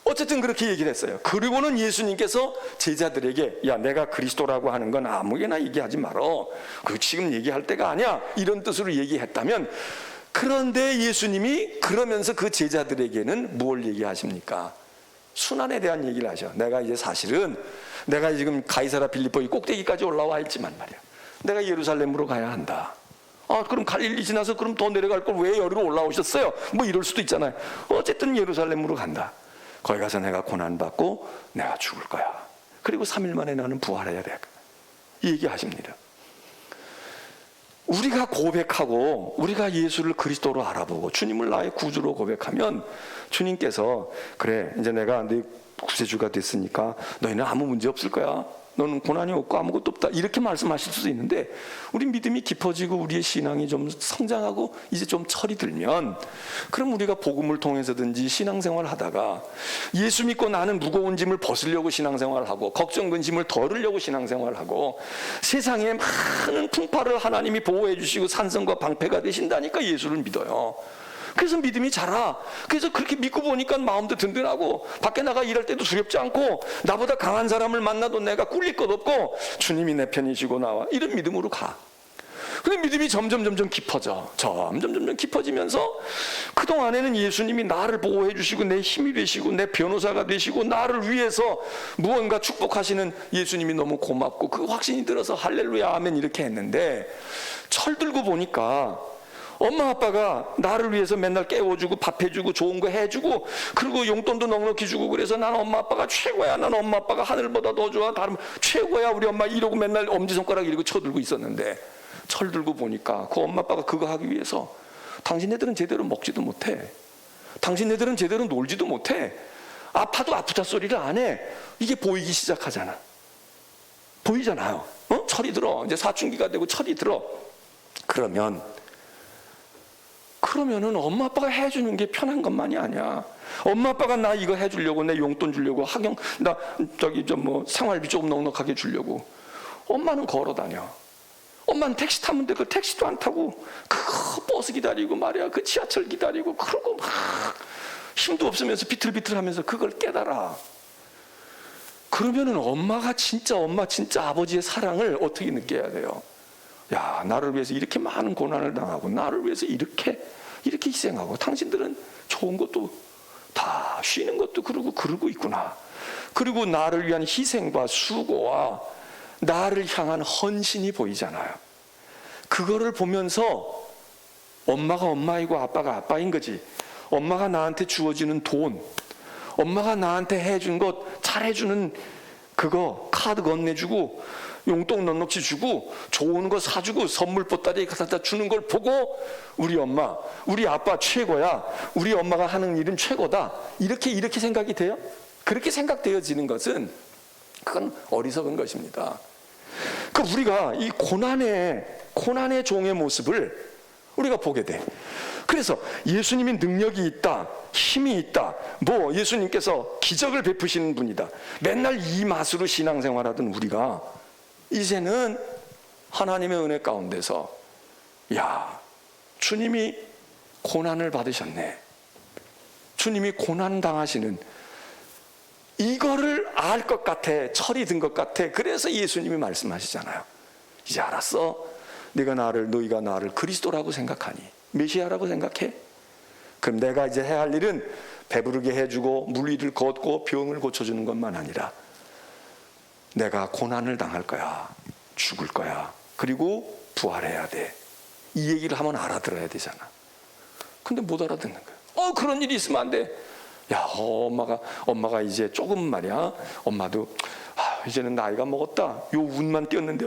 어쨌든 그렇게 얘기를 했어요. 그리고는 예수님께서 제자들에게 야, 내가 그리스도라고 하는 건 아무에게나 얘기하지 말어. 그 지금 얘기할 때가 아니야. 이런 뜻으로 얘기했다면, 그런데 예수님이 그러면서 그 제자들에게는 뭘 얘기하십니까? 순환에 대한 얘기를 하셔. 내가 이제 사실은 내가 지금 가이사라 빌립보의 꼭대기까지 올라와 있지만 말이야, 내가 예루살렘으로 가야 한다. 그럼 갈릴리 지나서 그럼 더 내려갈 걸 왜 여기로 올라오셨어요? 뭐 이럴 수도 있잖아요. 어쨌든 예루살렘으로 간다. 거기 가서 내가 고난받고 내가 죽을 거야. 그리고 3일 만에 나는 부활해야 돼. 이 얘기하십니다. 우리가 고백하고 우리가 예수를 그리스도로 알아보고 주님을 나의 구주로 고백하면 주님께서 그래, 이제 내가 네 구세주가 됐으니까 너희는 아무 문제 없을 거야. 너는 고난이 없고 아무것도 없다. 이렇게 말씀하실 수도 있는데, 우리 믿음이 깊어지고 우리의 신앙이 좀 성장하고 이제 좀 철이 들면, 그럼 우리가 복음을 통해서든지 신앙생활을 하다가 예수 믿고 나는 무거운 짐을 벗으려고 신앙생활을 하고 걱정 근심을 덜으려고 신앙생활을 하고 세상에 많은 풍파를 하나님이 보호해 주시고 산성과 방패가 되신다니까 예수를 믿어요. 그래서 믿음이 자라. 그래서 그렇게 믿고 보니까 마음도 든든하고 밖에 나가 일할 때도 두렵지 않고 나보다 강한 사람을 만나도 내가 꿀릴 것 없고 주님이 내 편이시고 나와. 이런 믿음으로 가. 근데 믿음이 점점 깊어져. 점점 깊어지면서 그동안에는 예수님이 나를 보호해 주시고 내 힘이 되시고 내 변호사가 되시고 나를 위해서 무언가 축복하시는 예수님이 너무 고맙고 그 확신이 들어서 할렐루야 아멘 이렇게 했는데, 철들고 보니까 엄마 아빠가 나를 위해서 맨날 깨워주고 밥해주고 좋은 거 해주고 그리고 용돈도 넉넉히 주고, 그래서 나는 엄마 아빠가 최고야. 나는 엄마 아빠가 하늘보다 더 좋아. 다른 최고야. 우리 엄마 이러고 맨날 엄지손가락 이러고 쳐들고 있었는데, 철들고 보니까 그 엄마 아빠가 그거 하기 위해서 당신네들은 제대로 먹지도 못해. 당신네들은 제대로 놀지도 못해. 아파도 아프다 소리를 안 해. 이게 보이기 시작하잖아. 보이잖아요. 철이 들어. 이제 사춘기가 되고 철이 들어. 그러면은 엄마 아빠가 해주는 게 편한 것만이 아니야. 엄마 아빠가 나 이거 해주려고, 내 용돈 주려고, 나 생활비 조금 넉넉하게 주려고 엄마는 걸어 다녀. 엄마는 택시 타면 돼. 그 택시도 안 타고 그 버스 기다리고 말이야, 그 지하철 기다리고 그러고 막 힘도 없으면서 비틀비틀하면서 그걸 깨달아. 그러면은 엄마 진짜 아버지의 사랑을 어떻게 느껴야 돼요? 야, 나를 위해서 이렇게 많은 고난을 당하고 나를 위해서 이렇게 희생하고 당신들은 좋은 것도 다 쉬는 것도 그러고 있구나. 그리고 나를 위한 희생과 수고와 나를 향한 헌신이 보이잖아요. 그거를 보면서 엄마가 엄마이고 아빠가 아빠인 거지. 엄마가 나한테 주어지는 돈, 엄마가 나한테 해준 것 잘해주는 그거 카드 건네주고 용돈 넉넉히 주고 좋은 거 사주고 선물 보따리 갖다 주는 걸 보고 우리 엄마, 우리 아빠 최고야. 우리 엄마가 하는 일은 최고다. 이렇게 생각이 돼요? 그렇게 생각되어지는 것은 그건 어리석은 것입니다. 그러니까 우리가 이 고난의 종의 모습을 우리가 보게 돼. 그래서 예수님이 능력이 있다, 힘이 있다, 예수님께서 기적을 베푸시는 분이다, 맨날 이 맛으로 신앙생활하던 우리가 이제는 하나님의 은혜 가운데서 야, 주님이 고난을 받으셨네, 주님이 고난 당하시는 이거를 알 것 같아, 철이 든 것 같아. 그래서 예수님이 말씀하시잖아요. 이제 알았어? 너희가 나를 그리스도라고 생각하니, 메시아라고 생각해? 그럼 내가 이제 해야 할 일은 배부르게 해주고 물 위를 걷고 병을 고쳐주는 것만 아니라 내가 고난을 당할 거야, 죽을 거야, 그리고 부활해야 돼. 이 얘기를 하면 알아들어야 되잖아. 근데 못 알아듣는 거야. 그런 일이 있으면 안 돼. 야, 엄마가 이제 조금 말이야. 엄마도 이제는 나이가 먹었다. 요 운만 띄었는데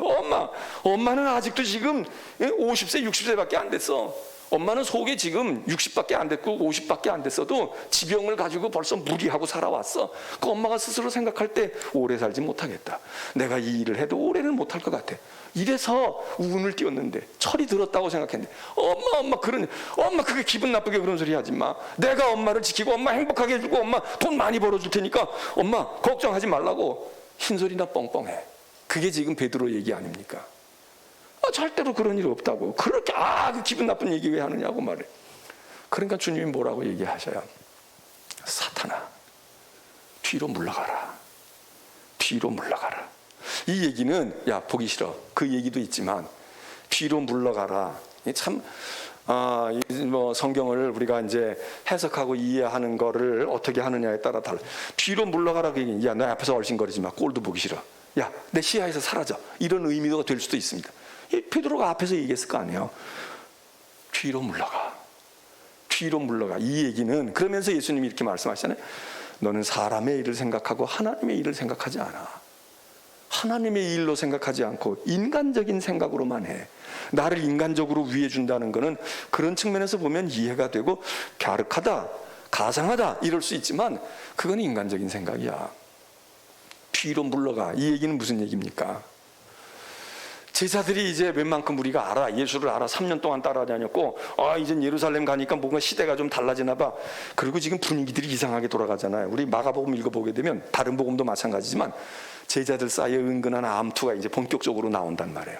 엄마는 아직도 지금 50세, 60세밖에 안 됐어. 엄마는 속에 지금 60밖에 안 됐고 50밖에 안 됐어도 지병을 가지고 벌써 무리하고 살아왔어. 그 엄마가 스스로 생각할 때 오래 살지 못하겠다. 내가 이 일을 해도 오래는 못할 것 같아. 이래서 운을 띄웠는데 철이 들었다고 생각했는데 엄마 그게 기분 나쁘게 그런 소리 하지 마. 내가 엄마를 지키고 엄마 행복하게 해주고 엄마 돈 많이 벌어줄 테니까 엄마 걱정하지 말라고 흰소리나 뻥뻥해. 그게 지금 베드로 얘기 아닙니까? 절대로 그런 일 없다고. 그렇게 그 기분 나쁜 얘기 왜 하느냐고 말해. 그러니까 주님이 뭐라고 얘기하셔요? 사탄아, 뒤로 물러가라. 뒤로 물러가라. 이 얘기는 보기 싫어. 그 얘기도 있지만 뒤로 물러가라. 참 성경을 우리가 이제 해석하고 이해하는 거를 어떻게 하느냐에 따라 달라. 뒤로 물러가라 그 얘기는 너 앞에서 얼씬거리지 마. 꼴도 보기 싫어. 내 시야에서 사라져. 이런 의미가 될 수도 있습니다. 베드로가 앞에서 얘기했을 거 아니에요. 뒤로 물러가. 뒤로 물러가. 이 얘기는 그러면서 예수님이 이렇게 말씀하시잖아요. 너는 사람의 일을 생각하고 하나님의 일을 생각하지 않아. 하나님의 일로 생각하지 않고 인간적인 생각으로만 해. 나를 인간적으로 위해 준다는 것은 그런 측면에서 보면 이해가 되고 갸륵하다, 가상하다 이럴 수 있지만 그건 인간적인 생각이야. 뒤로 물러가. 이 얘기는 무슨 얘기입니까? 제자들이 이제 웬만큼 우리가 알아. 예수를 알아. 3년 동안 따라다녔고 이젠 예루살렘 가니까 뭔가 시대가 좀 달라지나 봐. 그리고 지금 분위기들이 이상하게 돌아가잖아요. 우리 마가복음 읽어보게 되면 다른 복음도 마찬가지지만 제자들 사이에 은근한 암투가 이제 본격적으로 나온단 말이에요.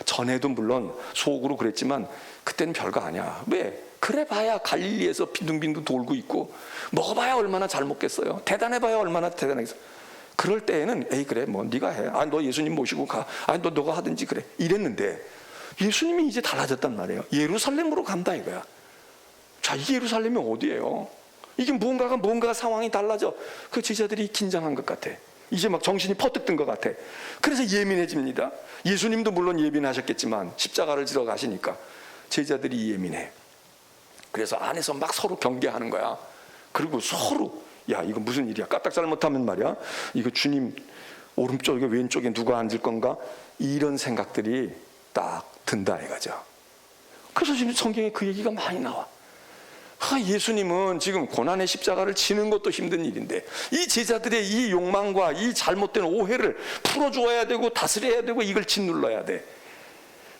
전에도 물론 속으로 그랬지만 그때는 별거 아니야. 왜? 그래 봐야 갈릴리에서 빈둥빈둥 돌고 있고 먹어봐야 얼마나 잘 먹겠어요. 대단해봐야 얼마나 대단하겠어요. 그럴 때에는 그래 네가 해. 너 예수님 모시고 가. 너가 하든지 그래. 이랬는데 예수님이 이제 달라졌단 말이에요. 예루살렘으로 간다 이거야. 자, 이 예루살렘이 어디예요? 이게 뭔가 상황이 달라져. 그 제자들이 긴장한 것 같아. 이제 막 정신이 퍼뜩 든 것 같아. 그래서 예민해집니다. 예수님도 물론 예민하셨겠지만 십자가를 지러 가시니까 제자들이 예민해. 그래서 안에서 막 서로 경계하는 거야. 그리고 서로 이거 무슨 일이야? 까딱 잘못하면 말이야. 이거 주님 오른쪽에 왼쪽에 누가 앉을 건가? 이런 생각들이 딱 든다 이거죠. 그래서 지금 성경에 그 얘기가 많이 나와. 예수님은 지금 고난의 십자가를 지는 것도 힘든 일인데 이 제자들의 이 욕망과 이 잘못된 오해를 풀어줘야 되고 다스려야 되고 이걸 짓눌러야 돼.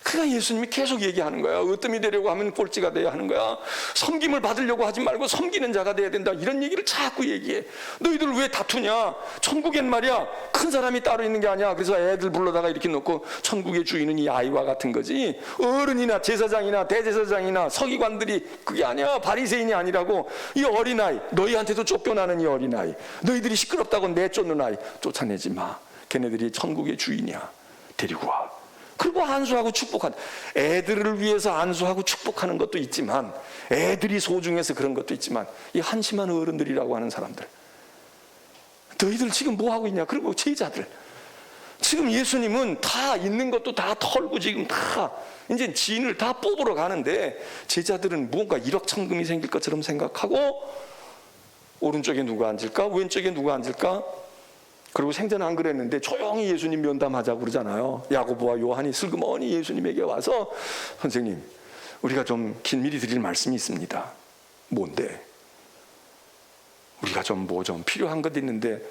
그러니까 예수님이 계속 얘기하는 거야. 으뜸이 되려고 하면 꼴찌가 돼야 하는 거야. 섬김을 받으려고 하지 말고 섬기는 자가 돼야 된다. 이런 얘기를 자꾸 얘기해. 너희들 왜 다투냐? 천국엔 말이야 큰 사람이 따로 있는 게 아니야. 그래서 애들 불러다가 이렇게 놓고 천국의 주인은 이 아이와 같은 거지. 어른이나 제사장이나 대제사장이나 서기관들이 그게 아니야. 바리새인이 아니라고. 이 어린아이, 너희한테도 쫓겨나는 이 어린아이, 너희들이 시끄럽다고 내쫓는 아이 쫓아내지 마. 걔네들이 천국의 주인이야. 데리고 와. 그리고 안수하고 축복한다. 애들을 위해서 안수하고 축복하는 것도 있지만 애들이 소중해서 그런 것도 있지만 이 한심한 어른들이라고 하는 사람들, 너희들 지금 뭐 하고 있냐? 그리고 제자들 지금 예수님은 다 있는 것도 다 털고 지금 다 이제 진을 다 뽑으러 가는데 제자들은 뭔가 일확천금이 생길 것처럼 생각하고 오른쪽에 누가 앉을까? 왼쪽에 누가 앉을까? 그리고 생전에 안 그랬는데 조용히 예수님 면담하자고 그러잖아요. 야고보와 요한이 슬그머니 예수님에게 와서 선생님, 우리가 좀 긴밀히 드릴 말씀이 있습니다. 뭔데? 우리가 좀 필요한 것 있는데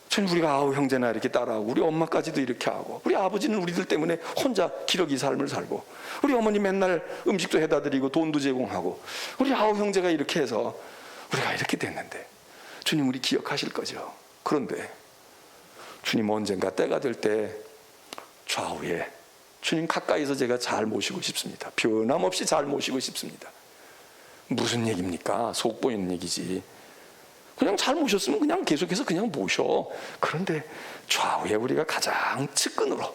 전 우리가 9 형제나 이렇게 따라하고 우리 엄마까지도 이렇게 하고 우리 아버지는 우리들 때문에 혼자 기러기 삶을 살고 우리 어머니 맨날 음식도 해다 드리고 돈도 제공하고 우리 9 형제가 이렇게 해서 우리가 이렇게 됐는데 주님 우리 기억하실 거죠? 그런데 주님 언젠가 때가 될 때 좌우에 주님 가까이서 제가 잘 모시고 싶습니다. 변함없이 잘 모시고 싶습니다. 무슨 얘기입니까? 속 보이는 얘기지. 그냥 잘 모셨으면 그냥 계속해서 그냥 모셔. 그런데 좌우에 우리가 가장 측근으로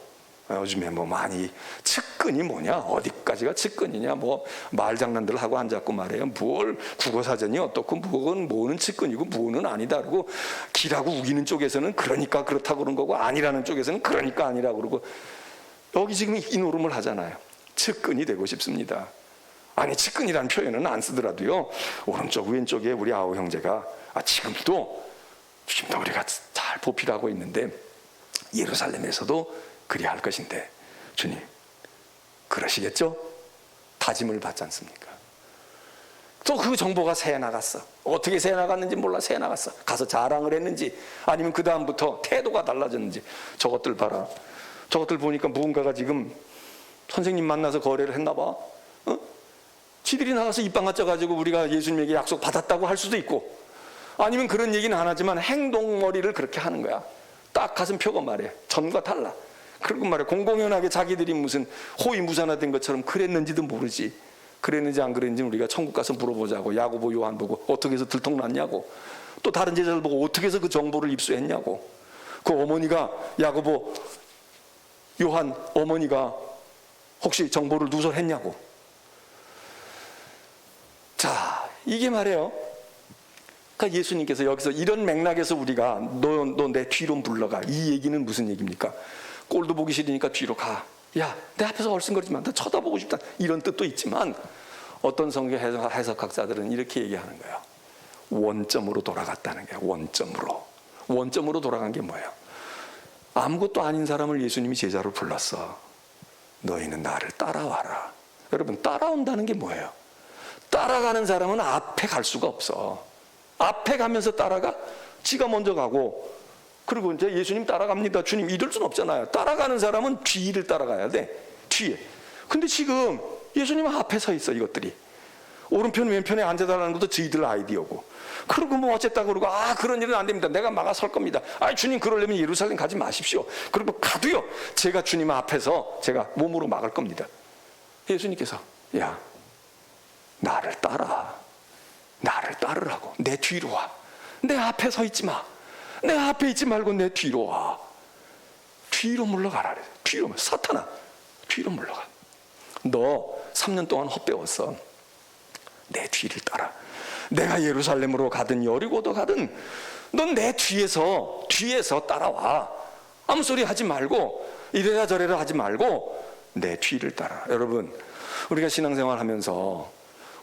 요즘에 뭐 많이 측근이 뭐냐, 어디까지가 측근이냐, 뭐 말장난들 하고 앉았고 말이에요. 뭘 국어사전이 어떻고 뭐는 측근이고 뭐는 아니다 그러고, 기라고 우기는 쪽에서는 그러니까 그렇다고 그런 거고, 아니라는 쪽에서는 그러니까 아니라고 그러고, 여기 지금 이 노름을 하잖아요. 측근이 되고 싶습니다. 아니, 측근이라는 표현은 안 쓰더라도요, 오른쪽 왼쪽에 우리 아우 형제가 지금도 우리가 잘 보필하고 있는데, 예루살렘에서도 그리할 것인데, 주님 그러시겠죠? 다짐을 받지 않습니까? 또 그 정보가 새어 나갔어. 어떻게 새어 나갔는지 몰라. 새어 나갔어. 가서 자랑을 했는지, 아니면 그 다음부터 태도가 달라졌는지. 저것들 봐라. 저것들 보니까 무언가가 지금 선생님 만나서 거래를 했나 봐. 지들이 나가서 입방아 쪄가지고 우리가 예수님에게 약속 받았다고 할 수도 있고, 아니면 그런 얘기는 안 하지만 행동머리를 그렇게 하는 거야. 딱 가슴 펴고 말해. 전과 달라. 그리고 말해, 공공연하게 자기들이 무슨 호위무산화된 것처럼 그랬는지도 모르지. 그랬는지 안 그랬는지 우리가 천국 가서 물어보자고. 야고보 요한 보고 어떻게 해서 들통났냐고, 또 다른 제자들 보고 어떻게 해서 그 정보를 입수했냐고. 그 어머니가, 야고보 요한 어머니가 혹시 정보를 누설했냐고. 자, 이게 말이에요. 그러니까 예수님께서 여기서 이런 맥락에서 우리가 너 내 뒤로 물러가, 이 얘기는 무슨 얘기입니까? 꼴도 보기 싫으니까 뒤로 가. 야, 내 앞에서 얼씬거리지 마. 나 쳐다보고 싶다. 이런 뜻도 있지만, 어떤 성경 해석학자들은 이렇게 얘기하는 거예요. 원점으로 돌아갔다는 거예요. 원점으로 돌아간 게 뭐예요? 아무것도 아닌 사람을 예수님이 제자로 불렀어. 너희는 나를 따라와라. 여러분, 따라온다는 게 뭐예요? 따라가는 사람은 앞에 갈 수가 없어. 앞에 가면서 따라가? 지가 먼저 가고, 그리고 이제 예수님 따라갑니다, 주님 이럴 수는 없잖아요. 따라가는 사람은 뒤를 따라가야 돼. 뒤에. 근데 지금 예수님은 앞에 서 있어. 이것들이 오른편 왼편에 앉아달라는 것도 저희들 아이디어고, 그리고 뭐 어쨌다 그러고, 그런 일은 안 됩니다, 내가 막아 설 겁니다. 주님 그러려면 예루살렘 가지 마십시오. 그리고 가도요, 제가 주님 앞에서 제가 몸으로 막을 겁니다. 예수님께서, 야, 나를 따르라고. 내 뒤로 와. 내 앞에 서 있지 마. 내 앞에 있지 말고 내 뒤로 와. 뒤로 물러가라. 뒤로, 사탄아, 뒤로 물러가. 너 3년 동안 헛배웠어. 내 뒤를 따라. 내가 예루살렘으로 가든 여리고도 가든 넌 내 뒤에서 따라와. 아무 소리 하지 말고, 이래라 저래라 하지 말고 내 뒤를 따라. 여러분, 우리가 신앙생활 하면서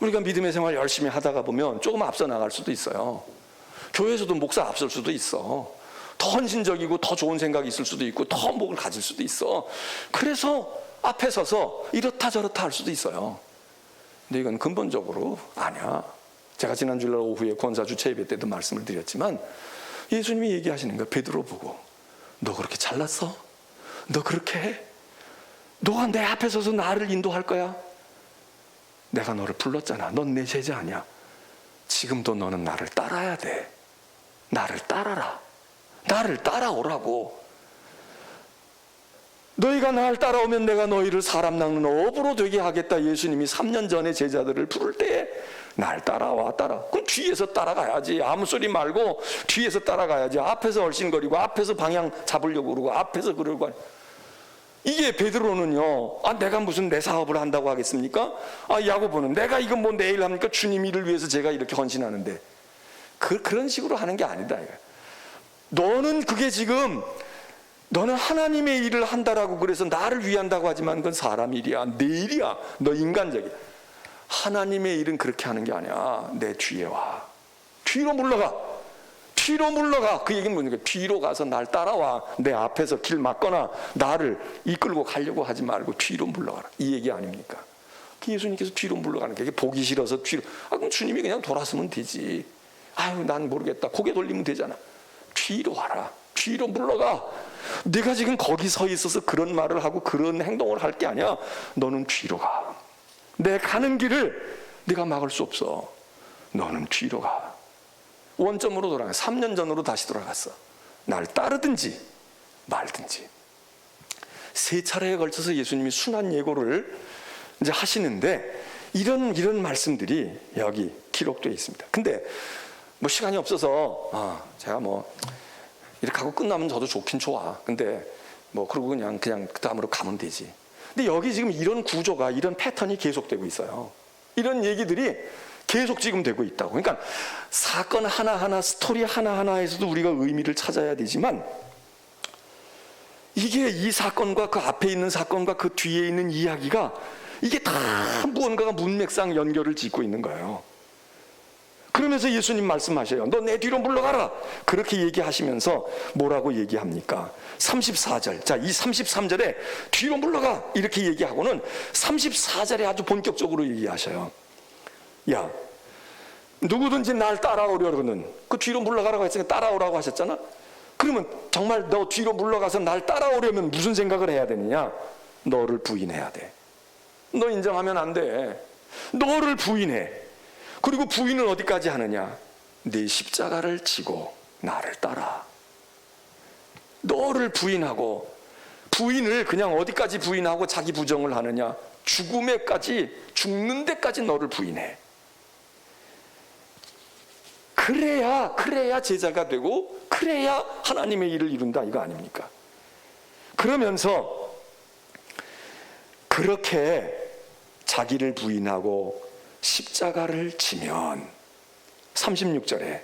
우리가 믿음의 생활 열심히 하다가 보면 조금 앞서 나갈 수도 있어요. 교회에서도 목사 앞설 수도 있어. 더 헌신적이고 더 좋은 생각이 있을 수도 있고, 더 목을 가질 수도 있어. 그래서 앞에 서서 이렇다 저렇다 할 수도 있어요. 근데 이건 근본적으로 아니야. 제가 지난 주일 오후에 권사주 체예배 때도 말씀을 드렸지만, 예수님이 얘기하시는 거야. 베드로 보고, 너 그렇게 잘났어? 너 그렇게 해? 너가 내 앞에 서서 나를 인도할 거야? 내가 너를 불렀잖아. 넌 내 제자 아니야. 지금도 너는 나를 따라야 돼. 나를 따라라. 나를 따라오라고. 너희가 나를 따라오면 내가 너희를 사람 낚는 어부로 되게 하겠다. 예수님이 3년 전에 제자들을 부를 때 날 따라와. 그럼 뒤에서 따라가야지. 아무 소리 말고 뒤에서 따라가야지. 앞에서 얼씬거리고 앞에서 방향 잡으려고 그러고 앞에서 그러고. 이게 베드로는요, 내가 무슨 내 사업을 한다고 하겠습니까? 야고보는 내가 이건 뭐 내일 합니까? 주님 일을 위해서 제가 이렇게 헌신하는데. 그런 식으로 하는 게 아니다. 너는 그게 지금, 너는 하나님의 일을 한다라고 그래서 나를 위한다고 하지만 그건 사람 일이야. 내 일이야. 너 인간적이야. 하나님의 일은 그렇게 하는 게 아니야. 내 뒤에 와. 뒤로 물러가. 뒤로 물러가. 그 얘기는 뭐니까, 뒤로 가서 날 따라와. 내 앞에서 길 막거나 나를 이끌고 가려고 하지 말고 뒤로 물러가라. 이 얘기 아닙니까? 예수님께서 뒤로 물러가는 게 보기 싫어서 뒤로. 그럼 주님이 그냥 돌아서면 되지. 난 모르겠다. 고개 돌리면 되잖아. 뒤로 와라. 뒤로 물러가. 내가 지금 거기 서 있어서 그런 말을 하고 그런 행동을 할 게 아니야. 너는 뒤로 가. 내 가는 길을 네가 막을 수 없어. 너는 뒤로 가. 원점으로 돌아가. 3년 전으로 다시 돌아갔어. 날 따르든지 말든지. 3차례에 걸쳐서 예수님이 순환 예고를 이제 하시는데, 이런 말씀들이 여기 기록되어 있습니다. 근데 뭐 시간이 없어서 제가 뭐 이렇게 하고 끝나면 저도 좋긴 좋아. 근데 그러고 그냥 그 다음으로 가면 되지. 근데 여기 지금 이런 구조가, 이런 패턴이 계속되고 있어요. 이런 얘기들이 계속 지금 되고 있다고. 그러니까 사건 하나하나, 스토리 하나하나에서도 우리가 의미를 찾아야 되지만, 이게 이 사건과 그 앞에 있는 사건과 그 뒤에 있는 이야기가, 이게 다 무언가가 문맥상 연결을 짓고 있는 거예요. 그러면서 예수님 말씀하셔요. 너 내 뒤로 물러가라. 그렇게 얘기하시면서 뭐라고 얘기합니까? 34절. 자, 이 33절에 뒤로 물러가 이렇게 얘기하고는 34절에 아주 본격적으로 얘기하셔요. 야, 누구든지 날 따라오려거든, 그 뒤로 물러가라고 했으니까 따라오라고 하셨잖아. 그러면 정말 너 뒤로 물러가서 날 따라오려면 무슨 생각을 해야 되느냐? 너를 부인해야 돼. 너 인정하면 안 돼. 너를 부인해. 그리고 부인을 어디까지 하느냐? 네 십자가를 지고 나를 따라. 너를 부인하고, 부인을 그냥 어디까지 부인하고 자기 부정을 하느냐? 죽음에까지, 죽는 데까지 너를 부인해. 그래야 제자가 되고, 그래야 하나님의 일을 이룬다, 이거 아닙니까? 그러면서 그렇게 자기를 부인하고 십자가를 지면 36절에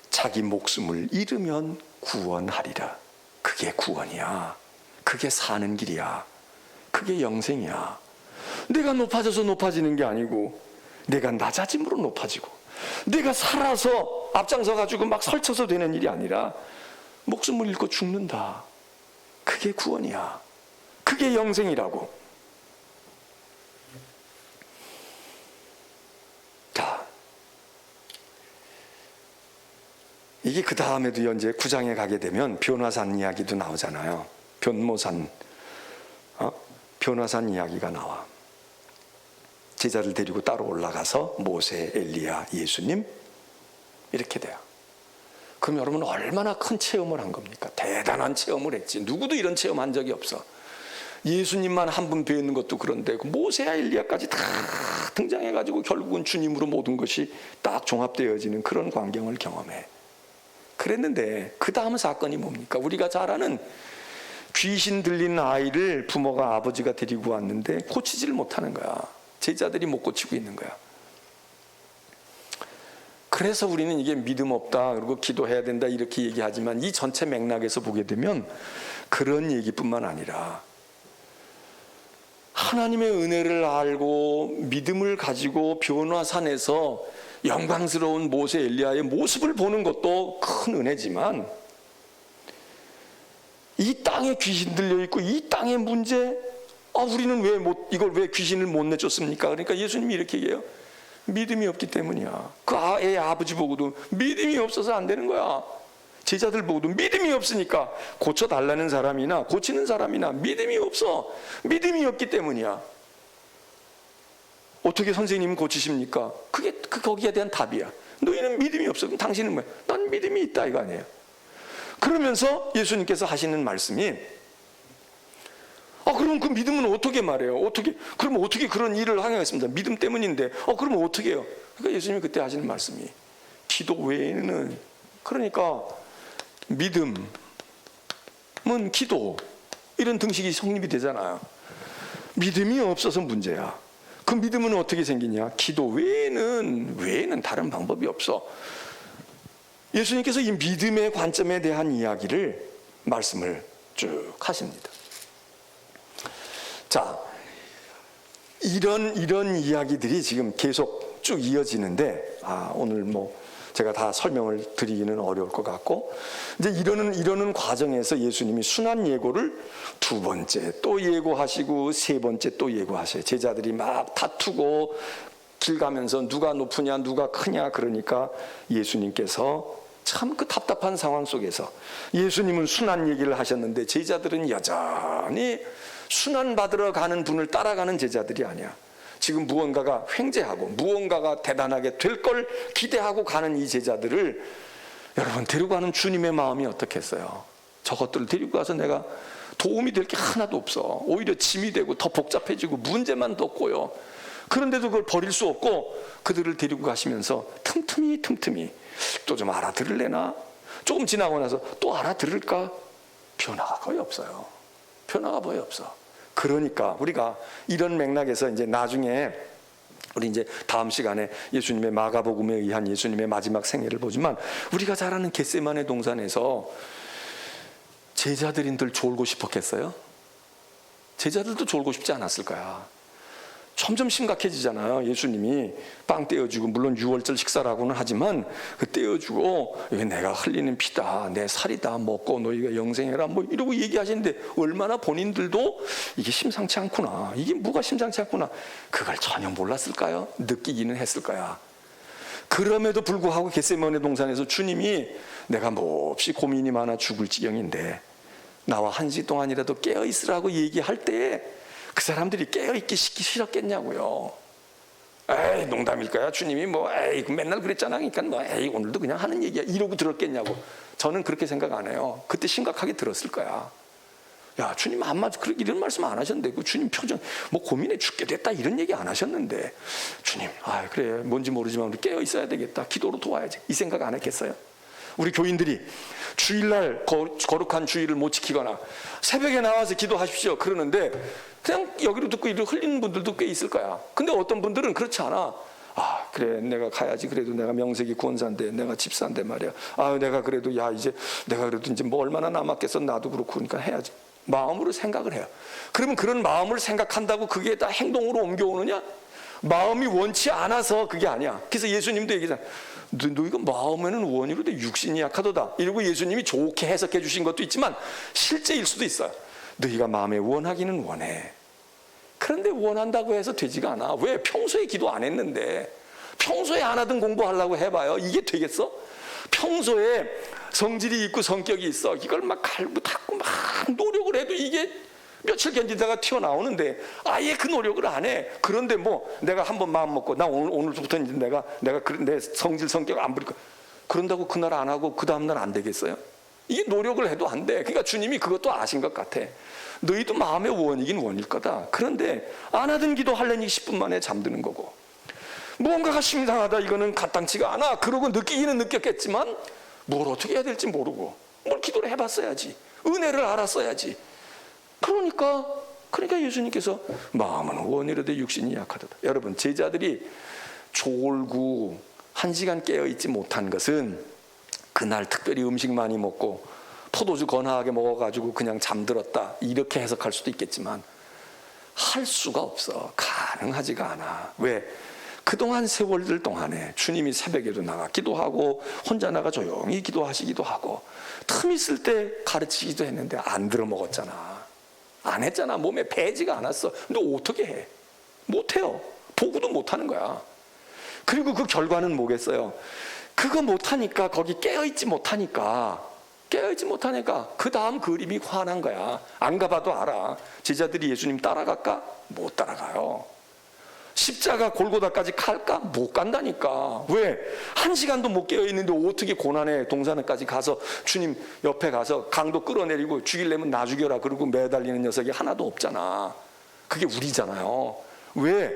자기 목숨을 잃으면 구원하리라. 그게 구원이야. 그게 사는 길이야. 그게 영생이야. 내가 높아져서 높아지는 게 아니고, 내가 낮아짐으로 높아지고, 내가 살아서 앞장서 가지고 막 설쳐서 되는 일이 아니라 목숨을 잃고 죽는다. 그게 구원이야. 그게 영생이라고. 자, 이게 그 다음에도 이제 9장에 가게 되면 변화산 이야기도 나오잖아요. 변모산, 변화산 이야기가 나와. 제자를 데리고 따로 올라가서 모세, 엘리야, 예수님 이렇게 돼요. 그럼 여러분 얼마나 큰 체험을 한 겁니까? 대단한 체험을 했지. 누구도 이런 체험 한 적이 없어. 예수님만 한 분 뵈는 것도 그런데 모세야 엘리야까지 다 등장해가지고 결국은 주님으로 모든 것이 딱 종합되어지는 그런 광경을 경험해. 그랬는데 그 다음 사건이 뭡니까? 우리가 잘 아는 귀신 들린 아이를 부모가, 아버지가 데리고 왔는데 고치지를 못하는 거야. 제자들이 못 고치고 있는 거야. 그래서 우리는 이게 믿음 없다, 그리고 기도해야 된다 이렇게 얘기하지만, 이 전체 맥락에서 보게 되면 그런 얘기뿐만 아니라 하나님의 은혜를 알고 믿음을 가지고 변화산에서 영광스러운 모세, 엘리야의 모습을 보는 것도 큰 은혜지만, 이 땅에 귀신 들려 있고 이 땅의 문제, 우리는 이걸 왜 귀신을 못 내쫓습니까? 그러니까 예수님이 이렇게 얘기해요. 믿음이 없기 때문이야. 그 애 아버지 보고도 믿음이 없어서 안 되는 거야. 제자들 보고도 믿음이 없으니까, 고쳐달라는 사람이나 고치는 사람이나 믿음이 없어. 믿음이 없기 때문이야. 어떻게 선생님은 고치십니까? 그게 거기에 대한 답이야. 너희는 믿음이 없어. 그럼 당신은 뭐야? 난 믿음이 있다, 이거 아니에요. 그러면서 예수님께서 하시는 말씀이, 그럼 그 믿음은 어떻게 말해요? 그러면 어떻게 그런 일을 하겠습니까? 믿음 때문인데, 그러면 어떻게 해요? 그러니까 예수님이 그때 하시는 말씀이, 기도 외에는, 그러니까 믿음은 기도, 이런 등식이 성립이 되잖아요. 믿음이 없어서 문제야. 그 믿음은 어떻게 생기냐? 기도 외에는 다른 방법이 없어. 예수님께서 이 믿음의 관점에 대한 이야기를 말씀을 쭉 하십니다. 자, 이런 이야기들이 지금 계속 쭉 이어지는데, 오늘 제가 다 설명을 드리기는 어려울 것 같고, 이제 이러는 과정에서 예수님이 순환 예고를 두 번째 또 예고하시고 세 번째 또 예고하셔요. 제자들이 막 다투고 길 가면서 누가 높으냐 누가 크냐, 그러니까 예수님께서 참 그 답답한 상황 속에서 예수님은 순환 얘기를 하셨는데, 제자들은 여전히 순환 받으러 가는 분을 따라가는 제자들이 아니야. 지금 무언가가 횡재하고 무언가가 대단하게 될 걸 기대하고 가는 이 제자들을 여러분 데리고 가는 주님의 마음이 어떻겠어요? 저것들을 데리고 가서 내가 도움이 될 게 하나도 없어. 오히려 짐이 되고 더 복잡해지고 문제만 더 꼬여. 그런데도 그걸 버릴 수 없고 그들을 데리고 가시면서 틈틈이 또 좀 알아들을래나? 조금 지나고 나서 또 알아들을까? 변화가 거의 없어요. 변화가 거의 없어. 그러니까 우리가 이런 맥락에서 이제 나중에 우리 이제 다음 시간에 예수님의 마가복음에 의한 예수님의 마지막 생애를 보지만, 우리가 잘 아는 겟세마네 동산에서 제자들인들 졸고 싶었겠어요? 제자들도 졸고 싶지 않았을 거야. 점점 심각해지잖아요. 예수님이 빵 떼어주고, 물론 유월절 식사라고는 하지만 그 떼어주고, 이게 내가 흘리는 피다, 내 살이다, 먹고 너희가 영생해라 뭐 이러고 얘기하시는데, 얼마나 본인들도 이게 심상치 않구나, 이게 뭐가 심상치 않구나, 그걸 전혀 몰랐을까요? 느끼기는 했을 거야. 그럼에도 불구하고 겟세마네 동산에서 주님이 내가 몹시 고민이 많아 죽을 지경인데 나와 1시 동안이라도 깨어있으라고 얘기할 때에 그 사람들이 깨어있기 싫었겠냐고요. 에이, 농담일까요? 주님이 뭐 에이 맨날 그랬잖아, 그러니까 뭐 에이 오늘도 그냥 하는 얘기야 이러고 들었겠냐고. 저는 그렇게 생각 안 해요. 그때 심각하게 들었을 거야. 야, 주님 이런 말씀 안 하셨는데, 그 주님 표정 뭐 고민해 죽게 됐다 이런 얘기 안 하셨는데, 주님 그래 뭔지 모르지만 우리 깨어 있어야 되겠다, 기도로 도와야지, 이 생각 안 했겠어요? 우리 교인들이 주일날 거룩한 주일을 못 지키거나 새벽에 나와서 기도하십시오 그러는데 그냥 여기로 듣고 이를 흘리는 분들도 꽤 있을 거야. 근데 어떤 분들은 그렇지 않아. 그래 내가 가야지, 그래도 내가 명색이 구원사인데, 내가 집사인데 말이야, 내가 그래도 이제 내가 그래도 이제 뭐 얼마나 남았겠어, 나도 그렇고, 그러니까 해야지, 마음으로 생각을 해요. 그러면 그런 마음을 생각한다고 그게 다 행동으로 옮겨오느냐? 마음이 원치 않아서 그게 아니야. 그래서 예수님도 얘기하잖아. 너희가 마음에는 원이로되 육신이 약하도다 이러고 예수님이 좋게 해석해 주신 것도 있지만 실제일 수도 있어요. 너희가 마음에 원하기는 원해. 그런데 원한다고 해서 되지가 않아. 왜? 평소에 기도 안 했는데. 평소에 안 하던 공부하려고 해봐요. 이게 되겠어? 평소에 성질이 있고 성격이 있어. 이걸 막 갈고 닦고 막 노력을 해도 이게 며칠 견디다가 튀어나오는데 아예 그 노력을 안 해. 그런데 뭐 내가 한번 마음 먹고 나 오늘부터 이제 내가 내 성질 성격 안 부릴 거야, 그런다고 그날 안 하고 그 다음날 안 되겠어요? 이게 노력을 해도 안 돼. 그러니까 주님이 그것도 아신 것 같아. 너희도 마음의 원이긴 원일 거다. 그런데 안 하던 기도 하려니 10분 만에 잠드는 거고, 뭔가가 심상하다, 이거는 가땅치가 않아, 그러고 느끼기는 느꼈겠지만 뭘 어떻게 해야 될지 모르고 뭘 기도를 해봤어야지, 은혜를 알았어야지. 그러니까 예수님께서 마음은 원이로되 육신이 약하도다. 여러분, 제자들이 졸고 1시간 깨어있지 못한 것은 그날 특별히 음식 많이 먹고 포도주 건하게 먹어가지고 그냥 잠들었다 이렇게 해석할 수도 있겠지만 할 수가 없어. 가능하지가 않아. 왜? 그동안 세월들 동안에 주님이 새벽에도 나가 기도하고 혼자 나가 조용히 기도하시기도 하고 틈 있을 때 가르치기도 했는데 안 들어먹었잖아. 안 했잖아. 몸에 배지가 않았어. 근데 어떻게 해? 못해요. 보고도 못하는 거야. 그리고 그 결과는 뭐겠어요? 그거 못하니까, 거기 깨어있지 못하니까 그 다음 그림이 환한 거야. 안 가봐도 알아. 제자들이 예수님 따라갈까? 못 따라가요. 십자가 골고다까지 갈까? 못 간다니까. 왜? 1시간도 못 깨어있는데 어떻게 고난의 동산에까지 가서 주님 옆에 가서 강도 끌어내리고 죽이려면 나 죽여라 그러고 매달리는 녀석이 하나도 없잖아. 그게 우리잖아요. 왜?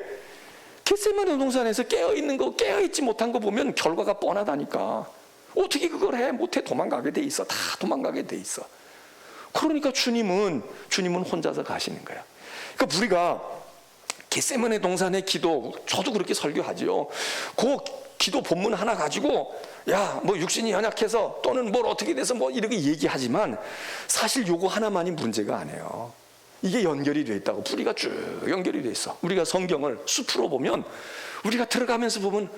겟세마네 동산에서 깨어있는 거, 깨어있지 못한 거 보면 결과가 뻔하다니까. 어떻게 그걸 해? 못해. 도망가게 돼 있어. 다 도망가게 돼 있어. 그러니까 주님은 혼자서 가시는 거야. 그러니까 우리가 겟세마네 동산의 기도, 저도 그렇게 설교하지요. 그 기도 본문 하나 가지고 뭐 육신이 연약해서 또는 뭘 어떻게 돼서 뭐 이렇게 얘기하지만 사실 요거 하나만이 문제가 아니에요. 이게 연결이 돼 있다고. 뿌리가 쭉 연결이 돼 있어. 우리가 성경을 숲으로 보면, 우리가 들어가면서 보면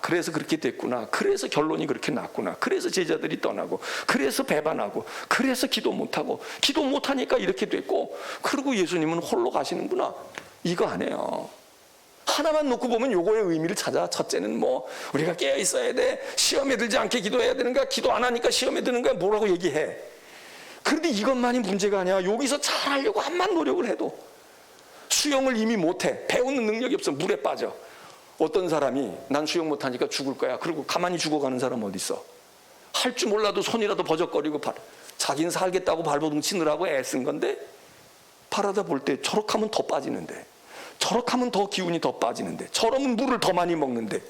그래서 그렇게 됐구나, 그래서 결론이 그렇게 났구나, 그래서 제자들이 떠나고, 그래서 배반하고, 그래서 기도 못하니까 이렇게 됐고, 그리고 예수님은 홀로 가시는구나, 이거 아니에요. 하나만 놓고 보면 요거의 의미를 찾아. 첫째는 뭐 우리가 깨어 있어야 돼, 시험에 들지 않게 기도해야 되는가, 기도 안 하니까 시험에 드는 거야, 뭐라고 얘기해. 그런데 이것만이 문제가 아니야. 여기서 잘하려고 암만 노력을 해도 수영을 이미 못해. 배우는 능력이 없어. 물에 빠져. 어떤 사람이 난 수영 못하니까 죽을 거야, 그리고 가만히 죽어가는 사람 어디 있어? 할 줄 몰라도 손이라도 버적거리고 자기는 살겠다고 발버둥 치느라고 애쓴 건데, 바라다 볼 때 저렇게 하면 더 빠지는데, 저렇게 하면 더 기운이 더 빠지는데, 저러면 물을 더 많이 먹는데.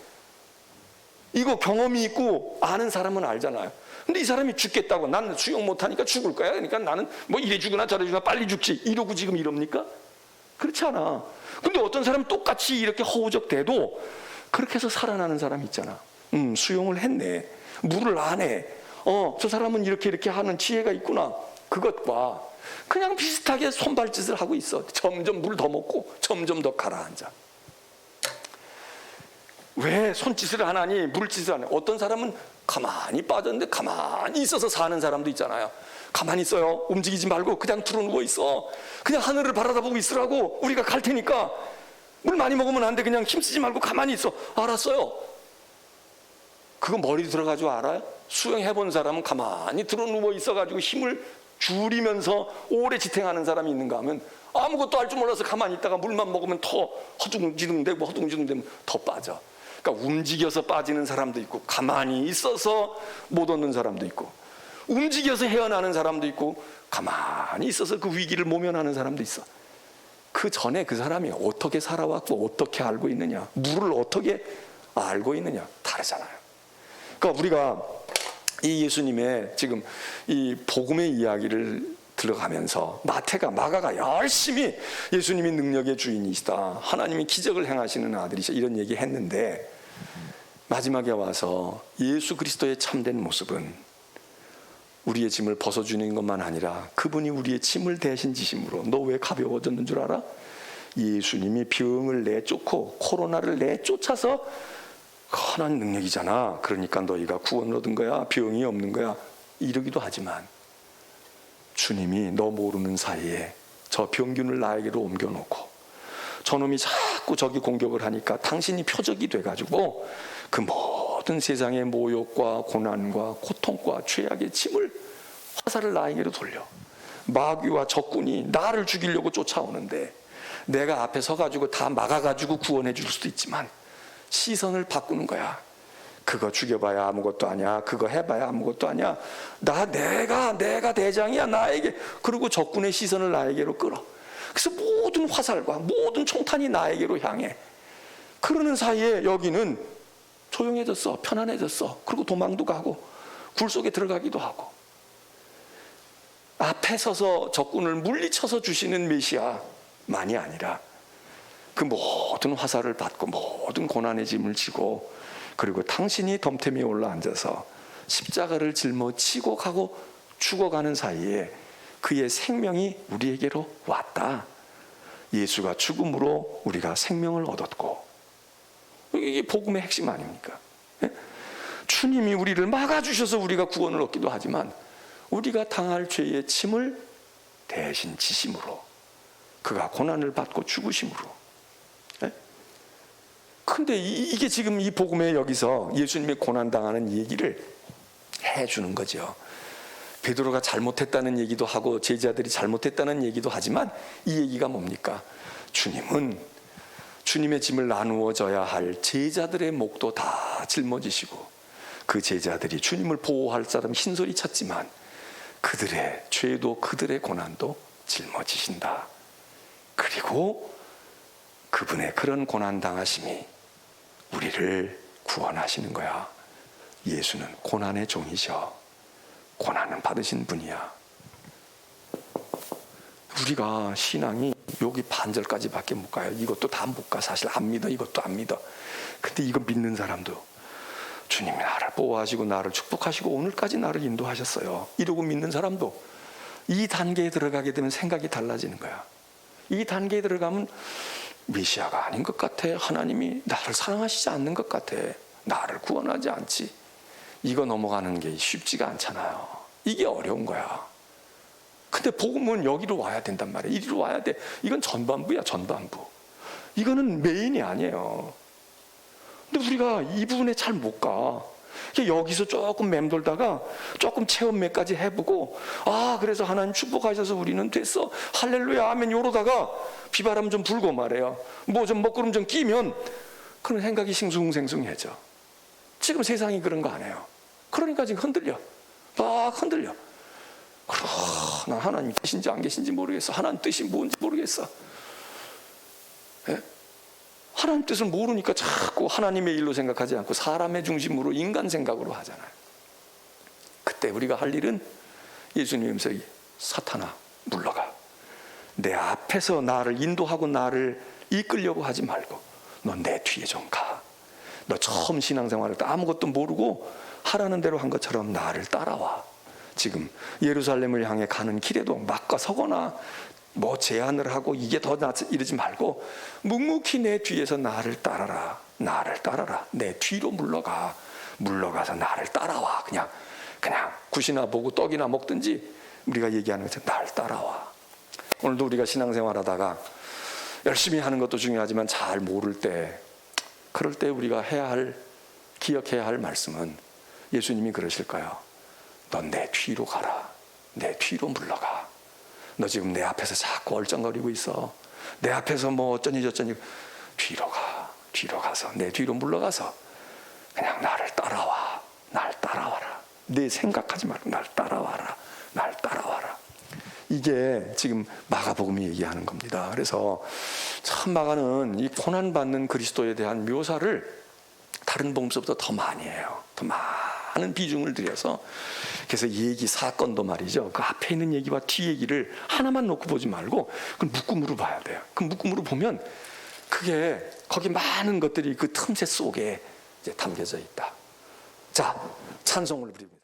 이거 경험이 있고 아는 사람은 알잖아요. 근데 이 사람이 죽겠다고, 난 수용 못하니까 죽을 거야, 그러니까 나는 뭐 이래 죽으나 저래 죽으나 빨리 죽지, 이러고 지금 이럽니까? 그렇지 않아. 근데 어떤 사람은 똑같이 이렇게 허우적대도 그렇게 해서 살아나는 사람이 있잖아. 수용을 했네, 물을 안 해, 저 사람은 이렇게 하는 지혜가 있구나. 그것과 그냥 비슷하게 손발짓을 하고 있어. 점점 물 더 먹고 점점 더 가라앉아. 왜 손짓을 안 하니, 물짓을 안 해? 어떤 사람은 가만히 빠졌는데 가만히 있어서 사는 사람도 있잖아요. 가만히 있어요. 움직이지 말고 그냥 들어 누워 있어. 그냥 하늘을 바라다보고 있으라고. 우리가 갈 테니까. 물 많이 먹으면 안 돼. 그냥 힘쓰지 말고 가만히 있어. 알았어요. 그거 머리 들어가지고 알아요? 수영해본 사람은 가만히 들어 누워 있어가지고 힘을 줄이면서 오래 지탱하는 사람이 있는가 하면 아무것도 할 줄 몰라서 가만히 있다가 물만 먹으면 더 허둥지둥대고 허둥지둥대면 더 빠져. 그러니까 움직여서 빠지는 사람도 있고, 가만히 있어서 못 얻는 사람도 있고, 움직여서 헤어나는 사람도 있고, 가만히 있어서 그 위기를 모면하는 사람도 있어. 그 전에 그 사람이 어떻게 살아왔고 어떻게 알고 있느냐, 물을 어떻게 알고 있느냐 다르잖아요. 그러니까 우리가 이 예수님의 지금 이 복음의 이야기를 들어가면서 마가가 열심히 예수님이 능력의 주인이시다, 하나님이 기적을 행하시는 아들이시다, 이런 얘기 했는데 마지막에 와서 예수 그리스도의 참된 모습은 우리의 짐을 벗어주는 것만 아니라 그분이 우리의 짐을 대신 지심으로, 너 왜 가벼워졌는 줄 알아? 예수님이 병을 내쫓고 코로나를 내쫓아서 선한 능력이잖아. 그러니까 너희가 구원을 얻은 거야, 병이 없는 거야, 이러기도 하지만 주님이 너 모르는 사이에 저 병균을 나에게로 옮겨놓고 저놈이 자꾸 저기 공격을 하니까 당신이 표적이 돼가지고 그 모든 세상의 모욕과 고난과 고통과 죄악의 짐을, 화살을 나에게로 돌려. 마귀와 적군이 나를 죽이려고 쫓아오는데 내가 앞에 서가지고 다 막아가지고 구원해 줄 수도 있지만 시선을 바꾸는 거야. 그거 죽여봐야 아무것도 아니야, 그거 해봐야 아무것도 아니야, 내가 대장이야, 나에게. 그리고 적군의 시선을 나에게로 끌어. 그래서 모든 화살과 모든 총탄이 나에게로 향해. 그러는 사이에 여기는 조용해졌어, 편안해졌어. 그리고 도망도 가고 굴 속에 들어가기도 하고. 앞에 서서 적군을 물리쳐서 주시는 메시아만이 아니라 그 모든 화살을 받고 모든 고난의 짐을 지고, 그리고 당신이 덤태미에 올라앉아서 십자가를 짊어지고 가고 죽어가는 사이에 그의 생명이 우리에게로 왔다. 예수가 죽음으로 우리가 생명을 얻었고, 이게 복음의 핵심 아닙니까? 주님이 우리를 막아주셔서 우리가 구원을 얻기도 하지만 우리가 당할 죄의 짐을 대신 지심으로, 그가 고난을 받고 죽으심으로. 근데 이게 지금 이 복음에 여기서 예수님이 고난당하는 얘기를 해주는 거죠. 베드로가 잘못했다는 얘기도 하고 제자들이 잘못했다는 얘기도 하지만 이 얘기가 뭡니까? 주님은 주님의 짐을 나누어져야 할 제자들의 몫도 다 짊어지시고, 그 제자들이 주님을 보호할 사람 흰소리 쳤지만 그들의 죄도 그들의 고난도 짊어지신다. 그리고 그분의 그런 고난당하심이 우리를 구원하시는 거야. 예수는 고난의 종이셔. 고난은 받으신 분이야. 우리가 신앙이 여기 반절까지밖에 못 가요. 이것도 다 못 가. 사실 안 믿어, 이것도 안 믿어. 근데 이거 믿는 사람도 주님이 나를 보호하시고 나를 축복하시고 오늘까지 나를 인도하셨어요, 이러고 믿는 사람도 이 단계에 들어가게 되면 생각이 달라지는 거야. 이 단계에 들어가면 메시아가 아닌 것 같아, 하나님이 나를 사랑하시지 않는 것 같아, 나를 구원하지 않지, 이거 넘어가는 게 쉽지가 않잖아요. 이게 어려운 거야. 근데 복음은 여기로 와야 된단 말이야. 이리로 와야 돼. 이건 전반부야, 전반부. 이거는 메인이 아니에요. 근데 우리가 이 부분에 잘 못 가. 여기서 조금 맴돌다가 조금 체험 몇 가지 해보고, 그래서 하나님 축복하셔서 우리는 됐어, 할렐루야 하면 요러다가 비바람 좀 불고 말해요, 뭐 좀 먹구름 좀 끼면 그런 생각이 싱숭생숭해져. 지금 세상이 그런 거 안 해요. 그러니까 지금 흔들려, 막 흔들려. 난 하나님 계신지 안 계신지 모르겠어, 하나님 뜻이 뭔지 모르겠어. 예? 하나님 뜻을 모르니까 자꾸 하나님의 일로 생각하지 않고 사람의 중심으로 인간 생각으로 하잖아요. 그때 우리가 할 일은 예수님의 음성이 사탄아 물러가. 내 앞에서 나를 인도하고 나를 이끌려고 하지 말고 너 내 뒤에 좀 가. 너 처음 신앙생활을 아무것도 모르고 하라는 대로 한 것처럼 나를 따라와. 지금 예루살렘을 향해 가는 길에도 막가 서거나 뭐 제안을 하고 이게 더 낫지 이러지 말고 묵묵히 내 뒤에서 나를 따라라. 나를 따라라. 내 뒤로 물러가. 물러가서 나를 따라와. 그냥 굿이나 보고 떡이나 먹든지 우리가 얘기하는 것처럼 나를 따라와. 오늘도 우리가 신앙생활하다가 열심히 하는 것도 중요하지만 잘 모를 때, 그럴 때 우리가 기억해야 할 말씀은 예수님이 그러실까요? 넌 내 뒤로 가라. 내 뒤로 물러가. 너 지금 내 앞에서 자꾸 얼쩡거리고 있어. 내 앞에서 뭐 어쩌니 저쩌니. 뒤로 가. 뒤로 가서 내 뒤로 물러가서 그냥 나를 따라와. 날 따라와라. 내 생각하지 말고 날 따라와라. 날 따라와라. 이게 지금 마가복음이 얘기하는 겁니다. 그래서 참 마가는 이 고난받는 그리스도에 대한 묘사를 다른 복음서보다 더 많이 해요. 더 많은 비중을 들여서. 그래서 얘기 사건도 말이죠. 그 앞에 있는 얘기와 뒤 얘기를 하나만 놓고 보지 말고 그걸 묶음으로 봐야 돼요. 그 묶음으로 보면 그게 거기 많은 것들이 그 틈새 속에 이제 담겨져 있다. 자, 찬송을 부리고